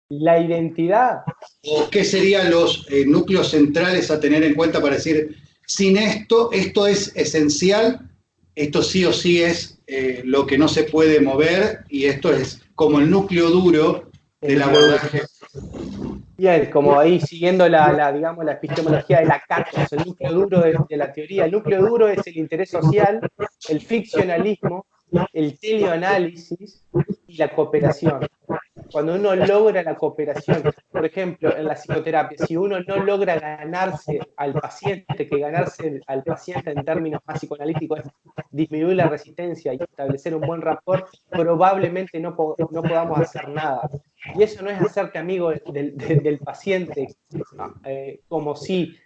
La identidad. ¿O qué serían los núcleos centrales a tener en cuenta para decir, sin esto es esencial, esto sí o sí es lo que no se puede mover y esto es como el núcleo duro del abordaje? Bien, como ahí siguiendo digamos, la epistemología de Lacan, el núcleo duro de la teoría. El núcleo duro es el interés social, el ficcionalismo, el teleoanálisis y la cooperación. Cuando uno logra la cooperación, por ejemplo, en la psicoterapia, si uno no logra ganarse al paciente, que ganarse al paciente en términos más psicoanalíticos es disminuir la resistencia y establecer un buen rapport, probablemente no podamos hacer nada. Y eso no es hacerte amigo del paciente, como si,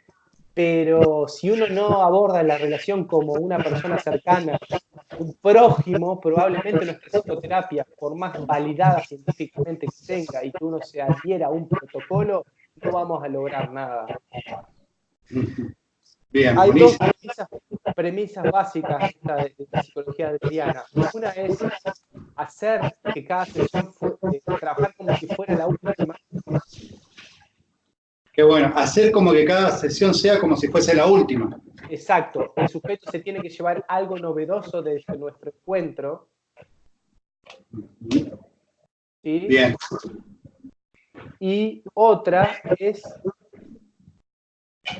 pero si uno no aborda la relación como una persona cercana, un prójimo, probablemente nuestra psicoterapia, por más validada científicamente que tenga y que uno se adhiera a un protocolo, no vamos a lograr nada. Bien, hay dos premisas básicas de la psicología adleriana. Una es hacer que cada sesión trabajar como si fuera la última. Qué bueno, hacer como que cada sesión sea como si fuese la última. Exacto, el sujeto se tiene que llevar algo novedoso desde nuestro encuentro. ¿Sí? Bien. Y otra es,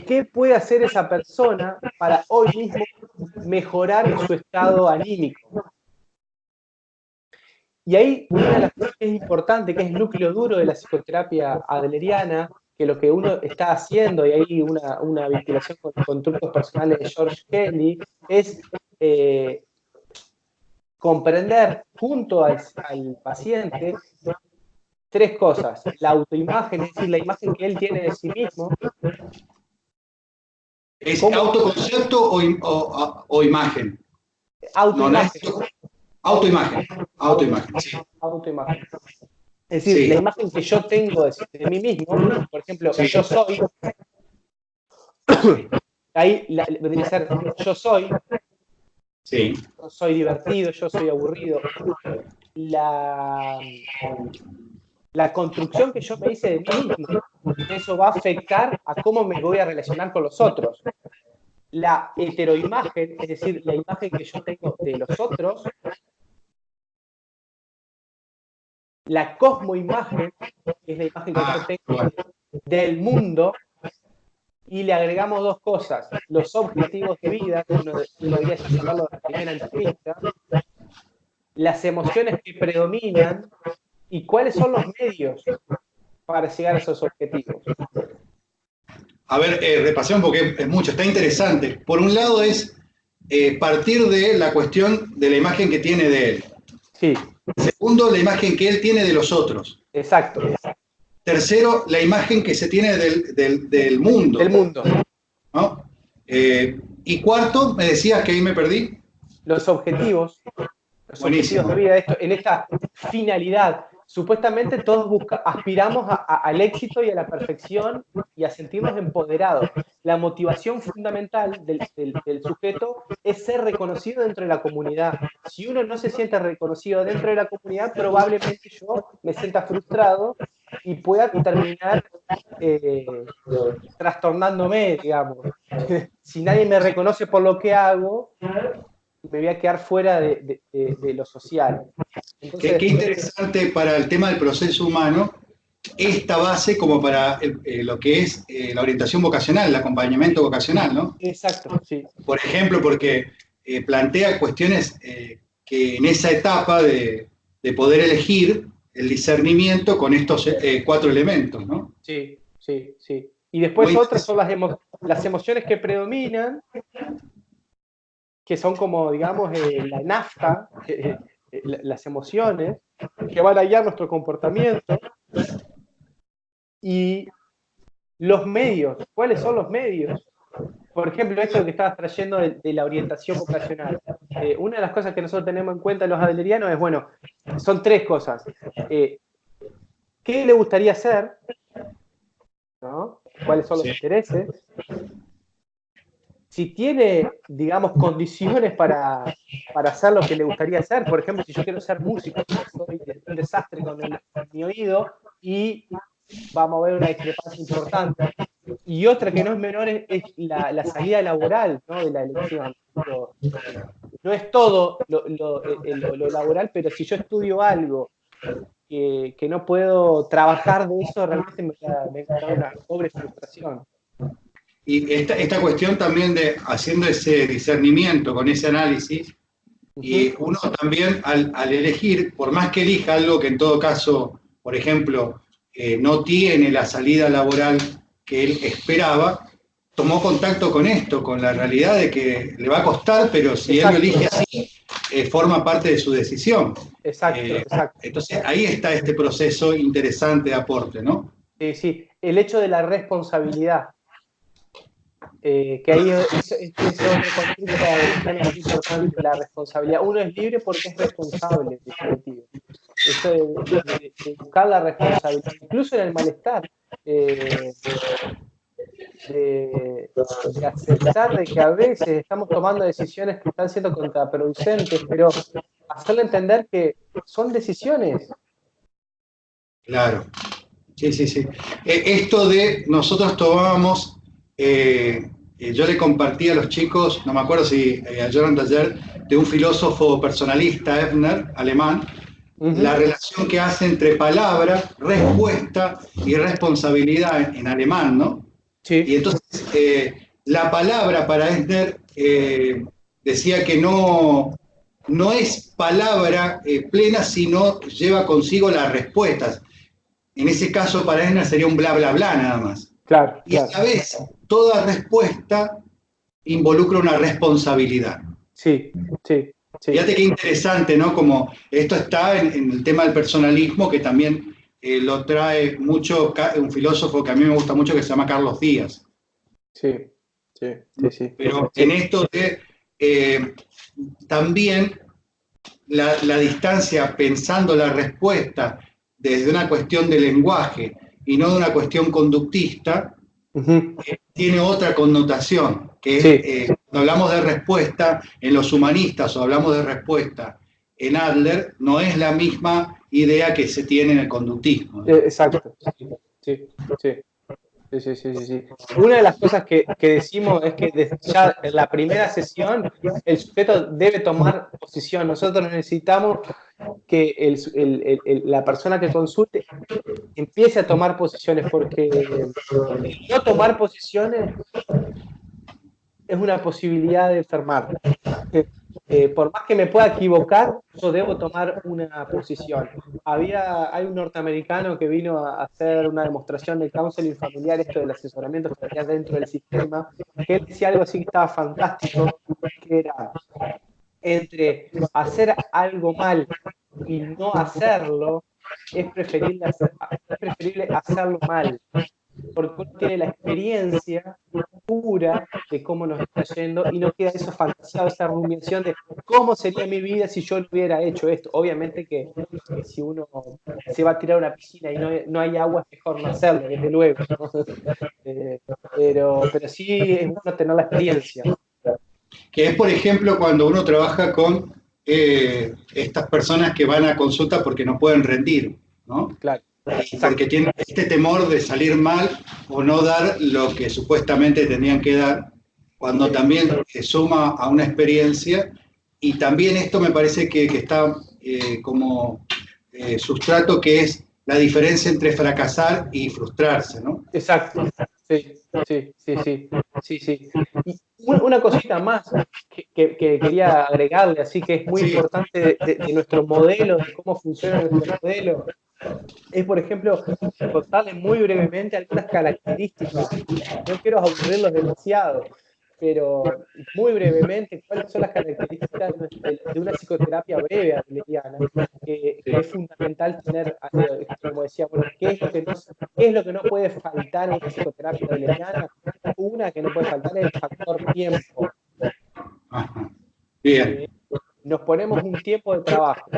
¿qué puede hacer esa persona para hoy mismo mejorar su estado anímico? Y ahí una de las cosas que es importante, que es el núcleo duro de la psicoterapia adleriana, que lo que uno está haciendo, y hay una vinculación con trucos personales de George Kelly, es comprender junto al paciente tres cosas. La autoimagen, es decir, la imagen que él tiene de sí mismo. ¿Es autoconcepto o imagen? Autoimagen. No, autoimagen, sí. Autoimagen. Es decir, sí, la imagen que yo tengo de mí mismo, por ejemplo, sí, yo soy, ahí vendría a ser yo soy, sí, yo soy divertido, yo soy aburrido. La construcción que yo me hice de mí mismo, eso va a afectar a cómo me voy a relacionar con los otros. La heteroimagen, es decir, la imagen que yo tengo de los otros. La cosmoimagen, que es la imagen que yo tengo del mundo, y le agregamos dos cosas: los objetivos de vida, que uno debería llamarlo de la primera entrevista, las emociones que predominan y cuáles son los medios para llegar a esos objetivos. A ver, repasemos porque es mucho, está interesante. Por un lado es partir de la cuestión de la imagen que tiene de él. Sí. Segundo, la imagen que él tiene de los otros. Exacto. Tercero, la imagen que se tiene del mundo. Del mundo. ¿No? Y cuarto, me decías que ahí me perdí. Los objetivos. los Buenísimo. objetivos de vida, en esta finalidad. Supuestamente todos aspiramos al éxito y a la perfección y a sentirnos empoderados. La motivación fundamental del sujeto es ser reconocido dentro de la comunidad. Si uno no se siente reconocido dentro de la comunidad, probablemente yo me sienta frustrado y pueda terminar trastornándome, digamos. Si nadie me reconoce por lo que hago, me voy a quedar fuera de lo social. Entonces, Qué interesante para el tema del proceso humano esta base como para lo que es la orientación vocacional, el acompañamiento vocacional, ¿no? exacto, sí. Por ejemplo, porque plantea cuestiones que en esa etapa de poder elegir el discernimiento con estos 4 elementos, ¿no? Sí, sí, sí. Y después otras son las emociones que predominan, que son como, digamos, la nafta, las emociones, que van a guiar nuestro comportamiento. Y los medios, ¿cuáles son los medios? Por ejemplo, esto que estabas trayendo de la orientación vocacional. Una de las cosas que nosotros tenemos en cuenta los adlerianos es, bueno, son 3 cosas. ¿Qué le gustaría hacer? ¿No? ¿Cuáles son los intereses? Si tiene, digamos, condiciones para hacer lo que le gustaría hacer. Por ejemplo, si yo quiero ser músico, soy un desastre con mi oído y vamos a ver una discrepancia importante. Y otra que no es menor es la salida laboral, ¿no? De la elección. No es todo lo laboral, pero si yo estudio algo que no puedo trabajar de eso, realmente me da una pobre frustración. Y esta cuestión también de haciendo ese discernimiento con ese análisis, y uno también al elegir, por más que elija algo que en todo caso, por ejemplo, no tiene la salida laboral que él esperaba, tomó contacto con esto, con la realidad de que le va a costar, pero si exacto, él lo elige así, forma parte de su decisión. Exacto, exacto. Entonces ahí está este proceso interesante de aporte, ¿no? Sí, sí, el hecho de la responsabilidad. Que ahí es otro concepto importante, la responsabilidad. Uno es libre porque es responsable, en definitiva. Eso de buscar la responsabilidad, incluso en el malestar, de aceptar de que a veces estamos tomando decisiones que están siendo contraproducentes, pero hacerle entender que son decisiones. Claro, sí, sí, sí. Esto de nosotros tomábamos, yo le compartí a los chicos, no me acuerdo si ayer o anteayer, de un filósofo personalista, Ebner, alemán, la relación que hace entre palabra, respuesta y responsabilidad en alemán, ¿no? Sí. Y entonces la palabra para Ebner decía que no es palabra plena, sino lleva consigo las respuestas. En ese caso, para Esner sería un bla, bla, bla nada más. Claro, y a la vez, toda respuesta involucra una responsabilidad. Sí, sí. Sí. Fíjate qué interesante, ¿no? Como esto está en el tema del personalismo, que también lo trae mucho un filósofo que a mí me gusta mucho, que se llama Carlos Díaz. Sí, sí, sí, sí. Pero sí. en esto de también la distancia pensando la respuesta desde una cuestión de lenguaje y no de una cuestión conductista, tiene otra connotación, que es, cuando hablamos de respuesta en los humanistas o hablamos de respuesta en Adler, no es la misma idea que se tiene en el conductismo, ¿no? Exacto, sí, sí. Sí, sí, sí, sí. Una de las cosas que decimos es que desde ya en la primera sesión el sujeto debe tomar posición. Nosotros necesitamos que la persona que consulte empiece a tomar posiciones, porque no tomar posiciones es una posibilidad de enfermar. Por más que me pueda equivocar, yo debo tomar una posición. Hay un norteamericano que vino a hacer una demostración del counseling familiar, esto del asesoramiento familiar dentro del sistema, que él decía algo así que estaba fantástico, que era entre hacer algo mal y no hacerlo, es preferible hacerlo mal. porque uno tiene la experiencia pura de cómo nos está yendo y no queda eso fantaseado, esa rumiación de cómo sería mi vida si yo no hubiera hecho esto. Obviamente que si uno se va a tirar a una piscina y no hay agua, es mejor no hacerlo, desde luego, ¿no? Pero sí es bueno tener la experiencia. Que es, por ejemplo, cuando uno trabaja con estas personas que van a consulta porque no pueden rendir, ¿no? Claro. Y porque tienen este temor de salir mal o no dar lo que supuestamente tenían que dar, cuando también se suma a una experiencia. Y también esto me parece que está como sustrato, que es la diferencia entre fracasar y frustrarse, ¿no? Exacto, sí. Y una cosita más que quería agregarle, así que es muy importante de nuestro modelo, de cómo funciona nuestro modelo, es, por ejemplo, contarles muy brevemente algunas características. No quiero aburrirlos demasiado, pero muy brevemente, ¿cuáles son las características de una psicoterapia breve adleriana? Que es fundamental tener, como decía, bueno, ¿qué es lo que no puede faltar en una psicoterapia adleriana? Una que no puede faltar es el factor tiempo. Ajá. Bien. Nos ponemos un tiempo de trabajo.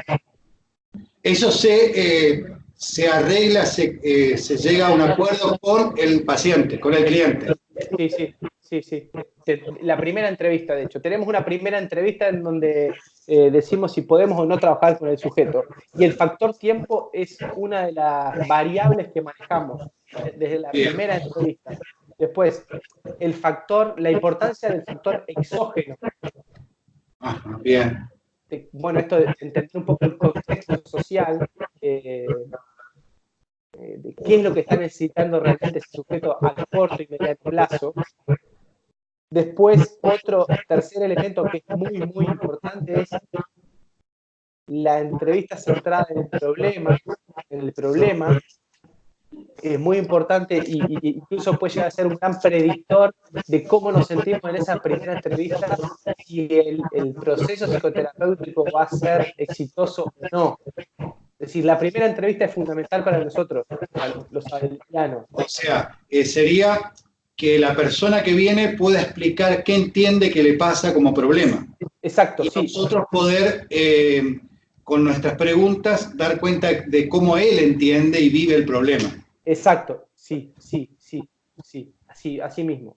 Eso se arregla, se llega a un acuerdo con el paciente, con el cliente. Sí. La primera entrevista, de hecho. Tenemos una primera entrevista en donde decimos si podemos o no trabajar con el sujeto. Y el factor tiempo es una de las variables que manejamos desde la primera entrevista. Después, la importancia del factor exógeno. Ajá, bien. Bueno, esto de entender un poco el contexto social, de qué es lo que está necesitando realmente ese sujeto a corto y mediano plazo. Después, tercer elemento que es muy, muy importante es la entrevista centrada en el problema. Es muy importante y incluso puede llegar a ser un gran predictor de cómo nos sentimos en esa primera entrevista, si el proceso psicoterapéutico va a ser exitoso o no. Es decir, la primera entrevista es fundamental para nosotros, para los adlerianos. O sea, sería que la persona que viene pueda explicar qué entiende que le pasa como problema. Exacto, y sí. Nosotros poder, con nuestras preguntas, dar cuenta de cómo él entiende y vive el problema. Exacto, sí. Así mismo.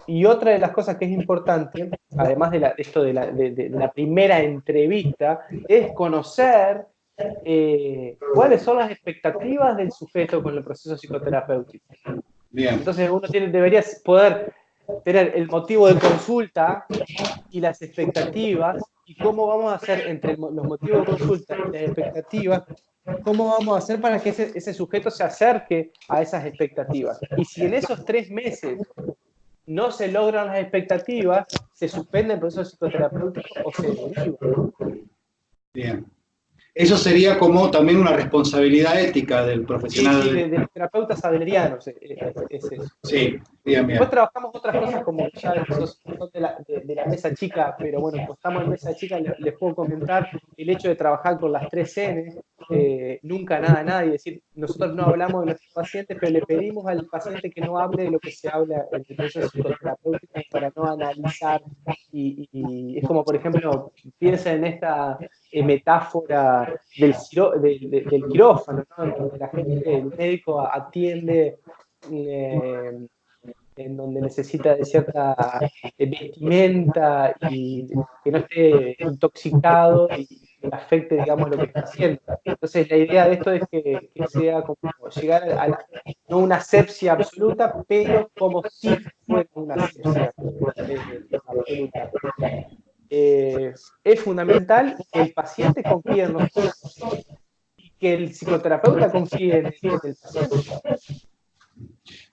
Y otra de las cosas que es importante, además de la primera entrevista, es conocer cuáles son las expectativas del sujeto con el proceso psicoterapéutico. Bien. Entonces uno debería poder tener el motivo de consulta y las expectativas, y cómo vamos a hacer entre los motivos de consulta y las expectativas, cómo vamos a hacer para que ese sujeto se acerque a esas expectativas. Y si en esos 3 meses no se logran las expectativas, se suspende el proceso psicoterapéutico o se deriva. Bien. Eso sería como también una responsabilidad ética del profesional. Sí, de los terapeutas adlerianos es eso. Sí, bien. Después trabajamos otras cosas como ya esos son de la mesa chica, pero bueno, como estamos en mesa chica, les puedo comentar el hecho de trabajar con las 3 N, nunca nada, y decir, nosotros no hablamos de nuestros pacientes, pero le pedimos al paciente que no hable de lo que se habla en el proceso psicoterapéutico para no analizar, y es como, por ejemplo, piensa en esta metáfora del quirófano, ¿no? Donde el médico atiende en donde necesita de cierta vestimenta y que no esté intoxicado y afecte, digamos, lo que está haciendo. Entonces, la idea de esto es que sea como llegar no una asepsia absoluta, pero como si fuera una asepsia absoluta. Es fundamental que el paciente confíe en nosotros y que el psicoterapeuta confíe en el paciente.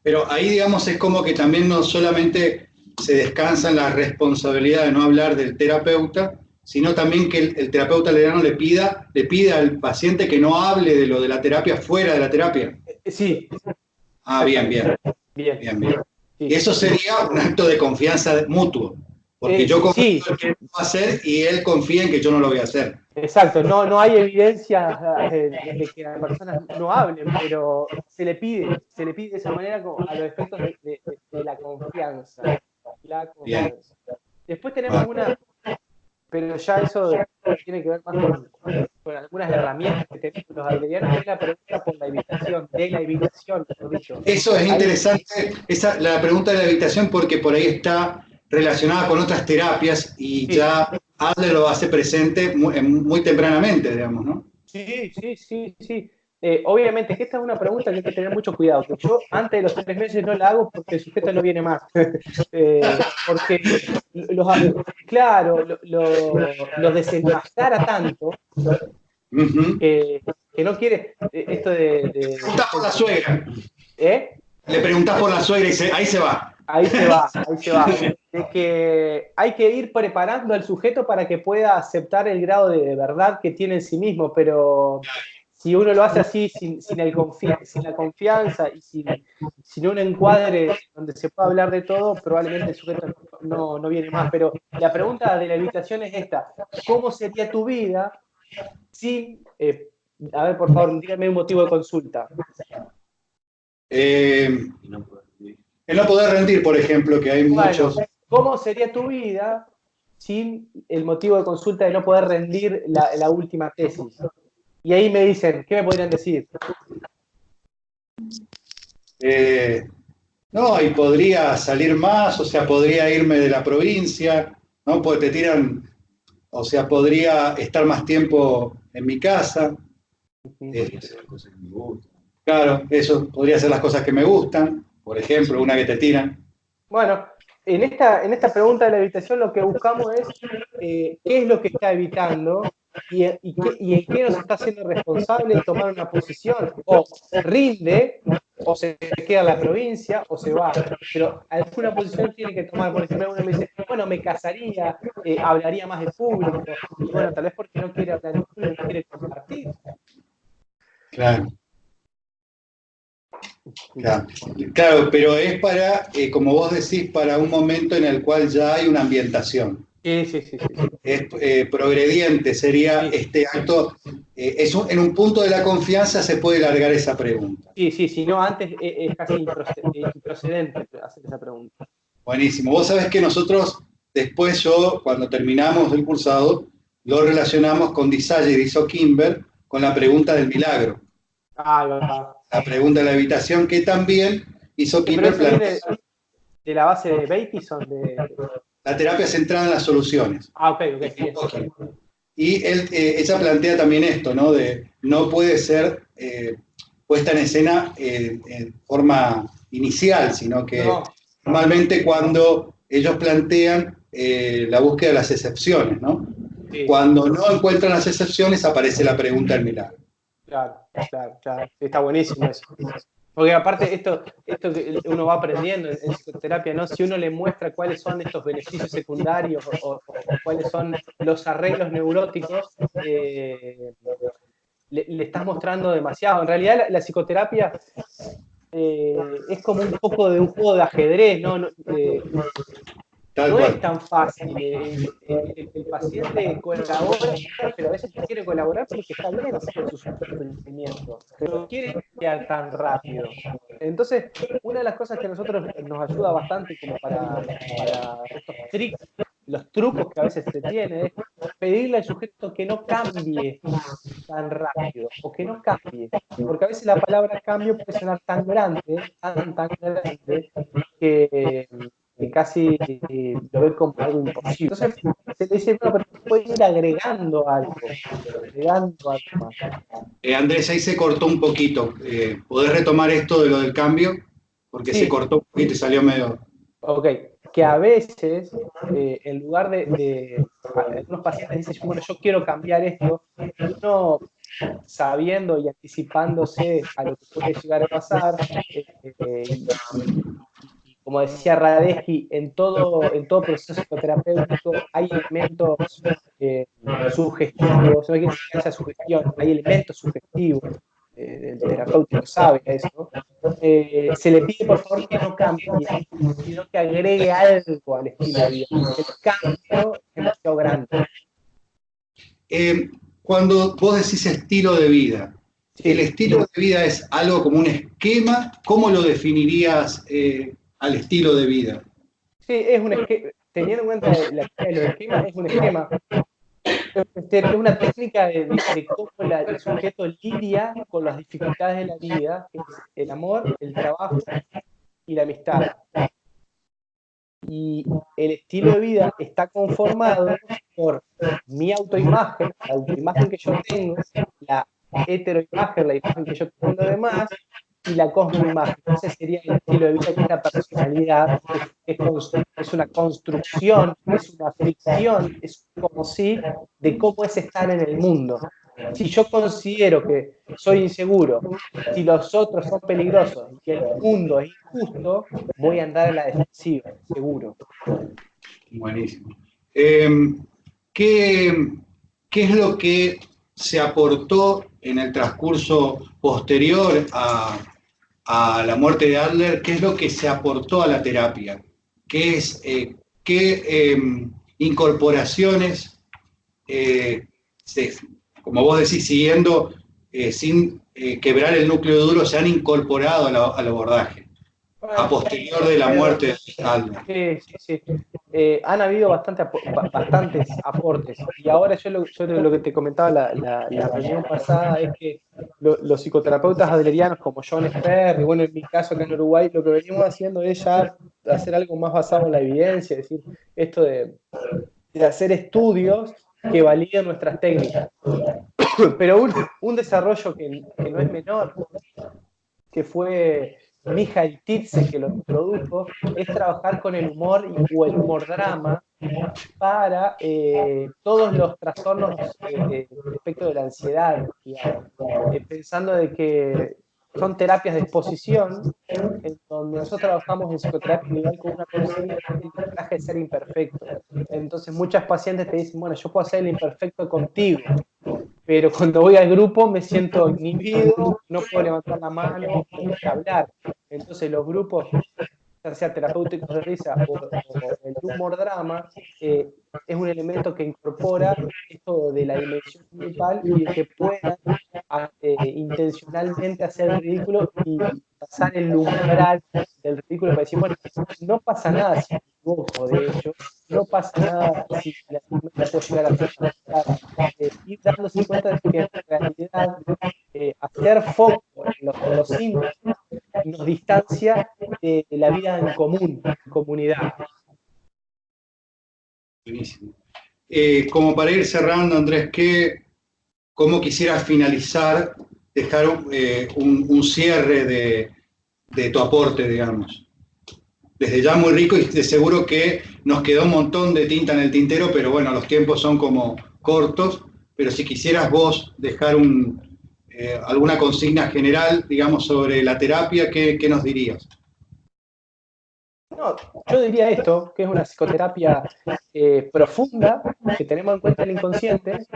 Pero ahí, digamos, es como que también no solamente se descansa en la responsabilidad de no hablar del terapeuta, sino también que el terapeuta adleriano le pide al paciente que no hable de lo de la terapia fuera de la terapia. Sí. Ah, bien. Sí. Eso sería un acto de confianza mutuo, porque yo confío en que lo va a hacer y él confía en que yo no lo voy a hacer. Exacto, no hay evidencia de que las personas no hablen, pero se le pide de esa manera a los efectos de la confianza. La Bien, confianza. Después tenemos vale. pero ya eso tiene que ver más con algunas herramientas que tenemos los adlerianos, que es la pregunta por la evitación, mejor dicho. Eso es Ahí, interesante, la pregunta de la habitación, porque por ahí está relacionada con otras terapias y sí, ya Adler lo hace presente muy tempranamente, digamos, ¿no? sí. Obviamente que esta es una pregunta que hay que tener mucho cuidado, que yo antes de los 3 meses no la hago porque el sujeto no viene más. Porque claro, los desenmascara tanto Ujú. que no quiere esto Preguntás por la suegra. ¿eh? Le preguntás por la suegra y ahí se va. Ahí se va. De que hay que ir preparando al sujeto para que pueda aceptar el grado de verdad que tiene en sí mismo, pero si uno lo hace así, sin la confianza y sin un encuadre donde se pueda hablar de todo, probablemente el sujeto no viene más. Pero la pregunta de la invitación es esta: ¿cómo sería tu vida sin... a ver, por favor, dígame un motivo de consulta. El no poder rendir, por ejemplo, que hay Bueno, muchos. ¿cómo sería tu vida sin el motivo de consulta de no poder rendir la última tesis? Y ahí me dicen, ¿qué me podrían decir? eh, no, y podría salir más, o sea, podría irme de la provincia, ¿no? Porque te tiran, o sea, podría estar más tiempo en mi casa. Claro, eso podría ser las cosas que me gustan, por ejemplo, una que te tiran. Bueno, en esta pregunta de la evitación lo que buscamos es qué es lo que está evitando y en qué nos está haciendo responsable tomar una posición. O rinde, o se queda en la provincia, o se va. Pero alguna posición tiene que tomar. Por ejemplo, uno me dice, bueno, me casaría, hablaría más de público. Y bueno, tal vez porque no quiere hablar en público, no quiere compartir. Claro, claro, claro, pero es para, como vos decís, para un momento en el cual ya hay una ambientación. Sí. Es progrediente, sería Sí. este acto, en un punto de la confianza se puede largar esa pregunta. Sí, si no, antes es casi improcedente hacer esa pregunta. Buenísimo. Vos sabés que nosotros, después cuando terminamos el cursado, lo relacionamos con Disalle y Diso Kimber con la pregunta del milagro. Va. La pregunta de la habitación que también hizo Pero Kimber eso viene plantea de la base de Bateson. la terapia centrada en las soluciones. Ok, bien. Y ella plantea también esto, ¿no? De no puede ser puesta en escena en forma inicial, sino que No, normalmente cuando ellos plantean la búsqueda de las excepciones, ¿no? sí, Cuando no encuentran las excepciones aparece la pregunta del milagro. claro. Sí, está buenísimo eso. Porque aparte esto que uno va aprendiendo en psicoterapia, ¿no? Si uno le muestra cuáles son estos beneficios secundarios o cuáles son los arreglos neuróticos, le estás mostrando demasiado. En realidad la psicoterapia es como un poco de un juego de ajedrez, ¿no? Tal No es cual. tan fácil. El paciente colabora, pero a veces no quiere colaborar porque está bien con su sufrimiento, pero no quiere quedar tan rápido. Entonces, una de las cosas que a nosotros nos ayuda bastante como para estos tricks, los trucos que a veces se tiene, es pedirle al sujeto que no cambie tan rápido o que no cambie. Porque a veces la palabra cambio puede sonar tan grande, tan grande, que casi lo ve como algo imposible. Entonces se le dice, bueno, pero puede ir agregando algo más. Andrés, ahí se cortó un poquito. ¿Podés retomar esto de lo del cambio? Porque se Sí, cortó un poquito y salió medio... ok. Que a veces, en lugar algunos pacientes dicen, bueno, yo quiero cambiar esto, uno sabiendo y anticipándose a lo que puede llegar a pasar, y como decía Radesky, en todo proceso psicoterapéutico hay elementos sugestivos, no hay que decir esa sugestión, hay elementos sugestivos, el terapéutico sabe eso, se le pide por favor que no cambie, sino que agregue algo al estilo de vida, porque el cambio es demasiado grande. cuando vos decís estilo de vida, Sí. ¿el estilo de vida es algo como un esquema? ¿Cómo lo definirías al estilo de vida? Sí, es un esquema, teniendo en cuenta la teoría de los esquemas, es un esquema. Es una técnica de cómo el sujeto lidia con las dificultades de la vida, que es el amor, el trabajo y la amistad. Y el estilo de vida está conformado por mi autoimagen, la autoimagen que yo tengo, la heteroimagen, la imagen que yo tengo de los demás, y la cosmoimagen. Ese sería el estilo de vida, que es la personalidad, es una construcción, es una ficción, es como si de cómo es estar en el mundo. Si yo considero que soy inseguro, si los otros son peligrosos y el mundo es injusto, voy a andar a la defensiva, seguro. Buenísimo. ¿Qué, ¿Qué es lo que se aportó en el transcurso posterior a la muerte de Adler? ¿Qué es lo que se aportó a la terapia? ¿Qué es, incorporaciones, como vos decís, siguiendo, sin quebrar el núcleo duro, se han incorporado al abordaje a posterior de la muerte de Adler? Sí, sí, sí. Han habido bastantes aportes. Y ahora yo lo que te comentaba la reunión pasada es que los psicoterapeutas adlerianos como John Sper, y bueno, en mi caso acá en Uruguay, lo que venimos haciendo es ya hacer algo más basado en la evidencia, es decir, esto de hacer estudios que validen nuestras técnicas. Pero un desarrollo que no es menor, que fue Michael Tietze que lo introdujo, es trabajar con el humor o el humor drama para todos los trastornos respecto de la ansiedad, digamos, pensando de que son terapias de exposición, en donde nosotros trabajamos en psicoterapia individual con una consigna que es el traje de ser imperfecto. Entonces muchas pacientes te dicen, bueno, yo puedo hacer el imperfecto contigo, pero cuando voy al grupo me siento inhibido, no puedo levantar la mano ni hablar. Entonces los grupos, ya sea terapéuticos de risa o el humor drama, es un elemento que incorpora esto de la dimensión grupal y de que puedan intencionalmente hacer el ridículo y pasar el umbral del ridículo para decir, bueno, no pasa nada si me equivoco, de hecho, no pasa nada si la tormenta puede llegar a ser ir dándose cuenta de que en realidad hacer foco en los síntomas nos distancia de la vida en común, en comunidad. Buenísimo. Como para ir cerrando, Andrés, ¿cómo quisieras finalizar, dejar un cierre de tu aporte, digamos? Desde ya muy rico y de seguro que nos quedó un montón de tinta en el tintero, pero bueno, los tiempos son como cortos, pero si quisieras vos dejar alguna consigna general, digamos, sobre la terapia, ¿qué nos dirías? No, yo diría esto, que es una psicoterapia profunda, que tenemos en cuenta el inconsciente,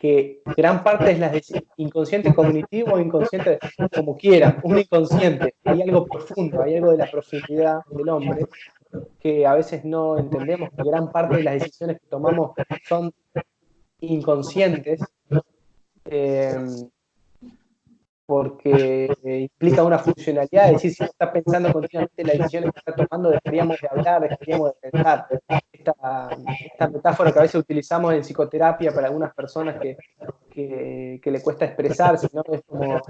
que gran parte es la inconsciente cognitivo o inconsciente como quieran, un inconsciente, hay algo profundo, hay algo de la profundidad del hombre que a veces no entendemos, que gran parte de las decisiones que tomamos son inconscientes, porque implica una funcionalidad, es decir, si uno está pensando continuamente en las decisiones que está tomando, dejaríamos de hablar, dejaríamos de pensar. Esta metáfora que a veces utilizamos en psicoterapia para algunas personas que le cuesta expresarse, ¿no? Es como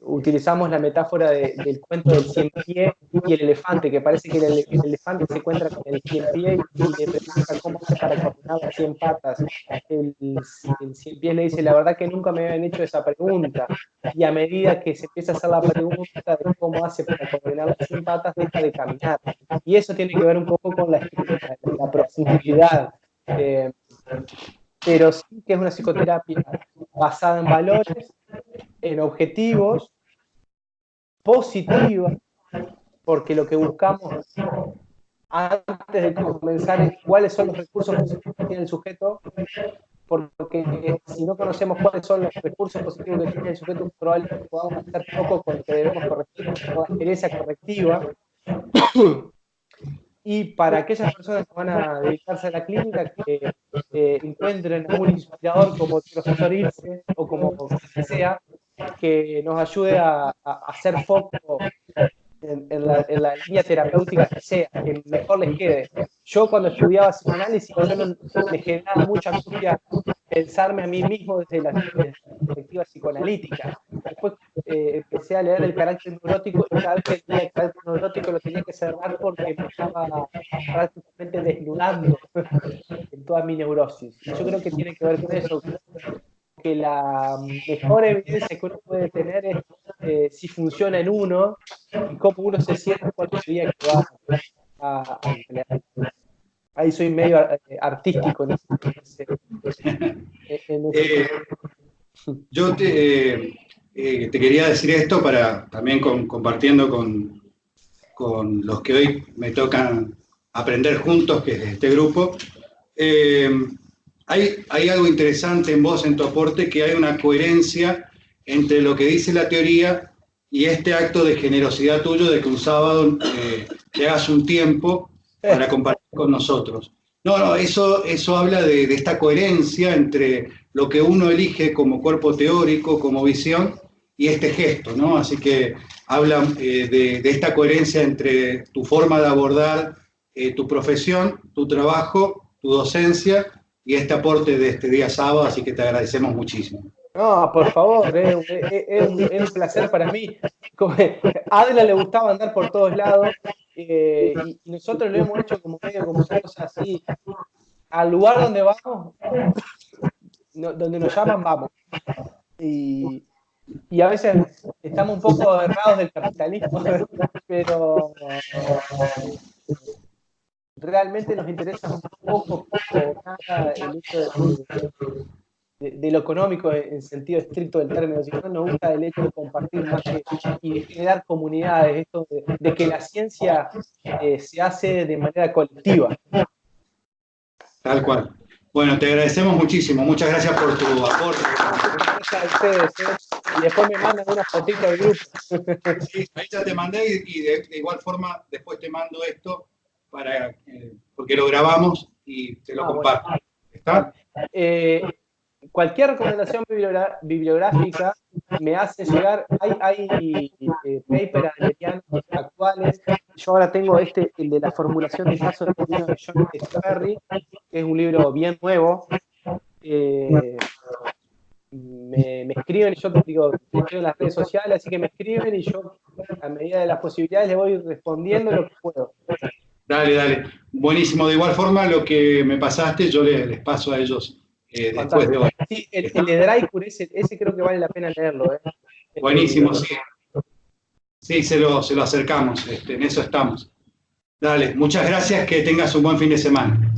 utilizamos la metáfora del cuento del cien pie y el elefante, que parece que el elefante se encuentra con el cien pie y le pregunta cómo hace para coordinar las 100 patas. El cien pies le dice, la verdad que nunca me habían hecho esa pregunta. Y a medida que se empieza a hacer la pregunta de cómo hace para coordinar las 100 patas, deja de caminar. Y eso tiene que ver un poco con la profundidad. Pero sí que es una psicoterapia basada en valores, en objetivos, positiva, porque lo que buscamos antes de comenzar es cuáles son los recursos positivos que tiene el sujeto, porque si no conocemos cuáles son los recursos positivos que tiene el sujeto, probablemente podamos hacer poco con lo que debemos corregir, con la experiencia correctiva. Y para aquellas personas que van a dedicarse a la clínica, que encuentren a un inspirador como el profesor Ilse o como sea, que nos ayude a hacer foco en la línea terapéutica que sea, que mejor les quede. Yo cuando estudiaba psicoanálisis, me generaba mucha angustia pensarme a mí mismo desde la perspectiva psicoanalítica. Después empecé a leer el carácter neurótico y cada vez que leía el carácter neurótico lo tenía que cerrar porque me estaba prácticamente desnudando en toda mi neurosis. Y yo creo que tiene que ver con eso, que la mejor evidencia que uno puede tener es si funciona en uno y cómo uno se siente cuando el día que va a emplear. Ahí soy medio artístico en ese Yo te quería decir esto para también compartiendo con los que hoy me tocan aprender juntos, que es este grupo. Hay algo interesante en vos, en tu aporte, que hay una coherencia entre lo que dice la teoría y este acto de generosidad tuyo de que un sábado te hagas un tiempo para compartir con nosotros. No, eso habla de esta coherencia entre lo que uno elige como cuerpo teórico, como visión, y este gesto, ¿no? Así que habla de esta coherencia entre tu forma de abordar tu profesión, tu trabajo, tu docencia, y este aporte de este día sábado, así que te agradecemos muchísimo. No, por favor, es un placer para mí. A Adela le gustaba andar por todos lados y nosotros lo hemos hecho como medio como una cosa así. Al lugar donde vamos, donde nos llaman, vamos. Y a veces estamos un poco agarrados del capitalismo, pero realmente nos interesa un poco nada el hecho de lo económico en sentido estricto del término, sino nos gusta el hecho de compartir más y de generar comunidades, esto de que la ciencia se hace de manera colectiva. Tal cual. Bueno, te agradecemos muchísimo. Muchas gracias por tu aporte. Gracias a ustedes. Y después me mandan una fotito del grupo. Sí, ahí ya te mandé y de igual forma después te mando esto para porque lo grabamos y te lo comparto. Bueno. ¿Está? Cualquier recomendación bibliográfica me hace llegar. Hay papers adlerianos actuales. Yo ahora tengo el de la formulación de casos de John Perry, que es un libro bien nuevo. Me escriben, yo te digo, estoy en las redes sociales, así que me escriben y yo, a medida de las posibilidades, les voy respondiendo lo que puedo. Dale. Buenísimo. De igual forma, lo que me pasaste, yo les paso a ellos después de hoy. Sí, el de Dreikur, ese creo que vale la pena leerlo. Buenísimo, sí. Sí, se lo acercamos, en eso estamos. Dale, muchas gracias, que tengas un buen fin de semana.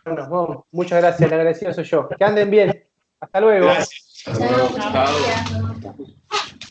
Bueno, muchas gracias, el agradecido soy yo. Que anden bien. Hasta luego. Gracias. Chao.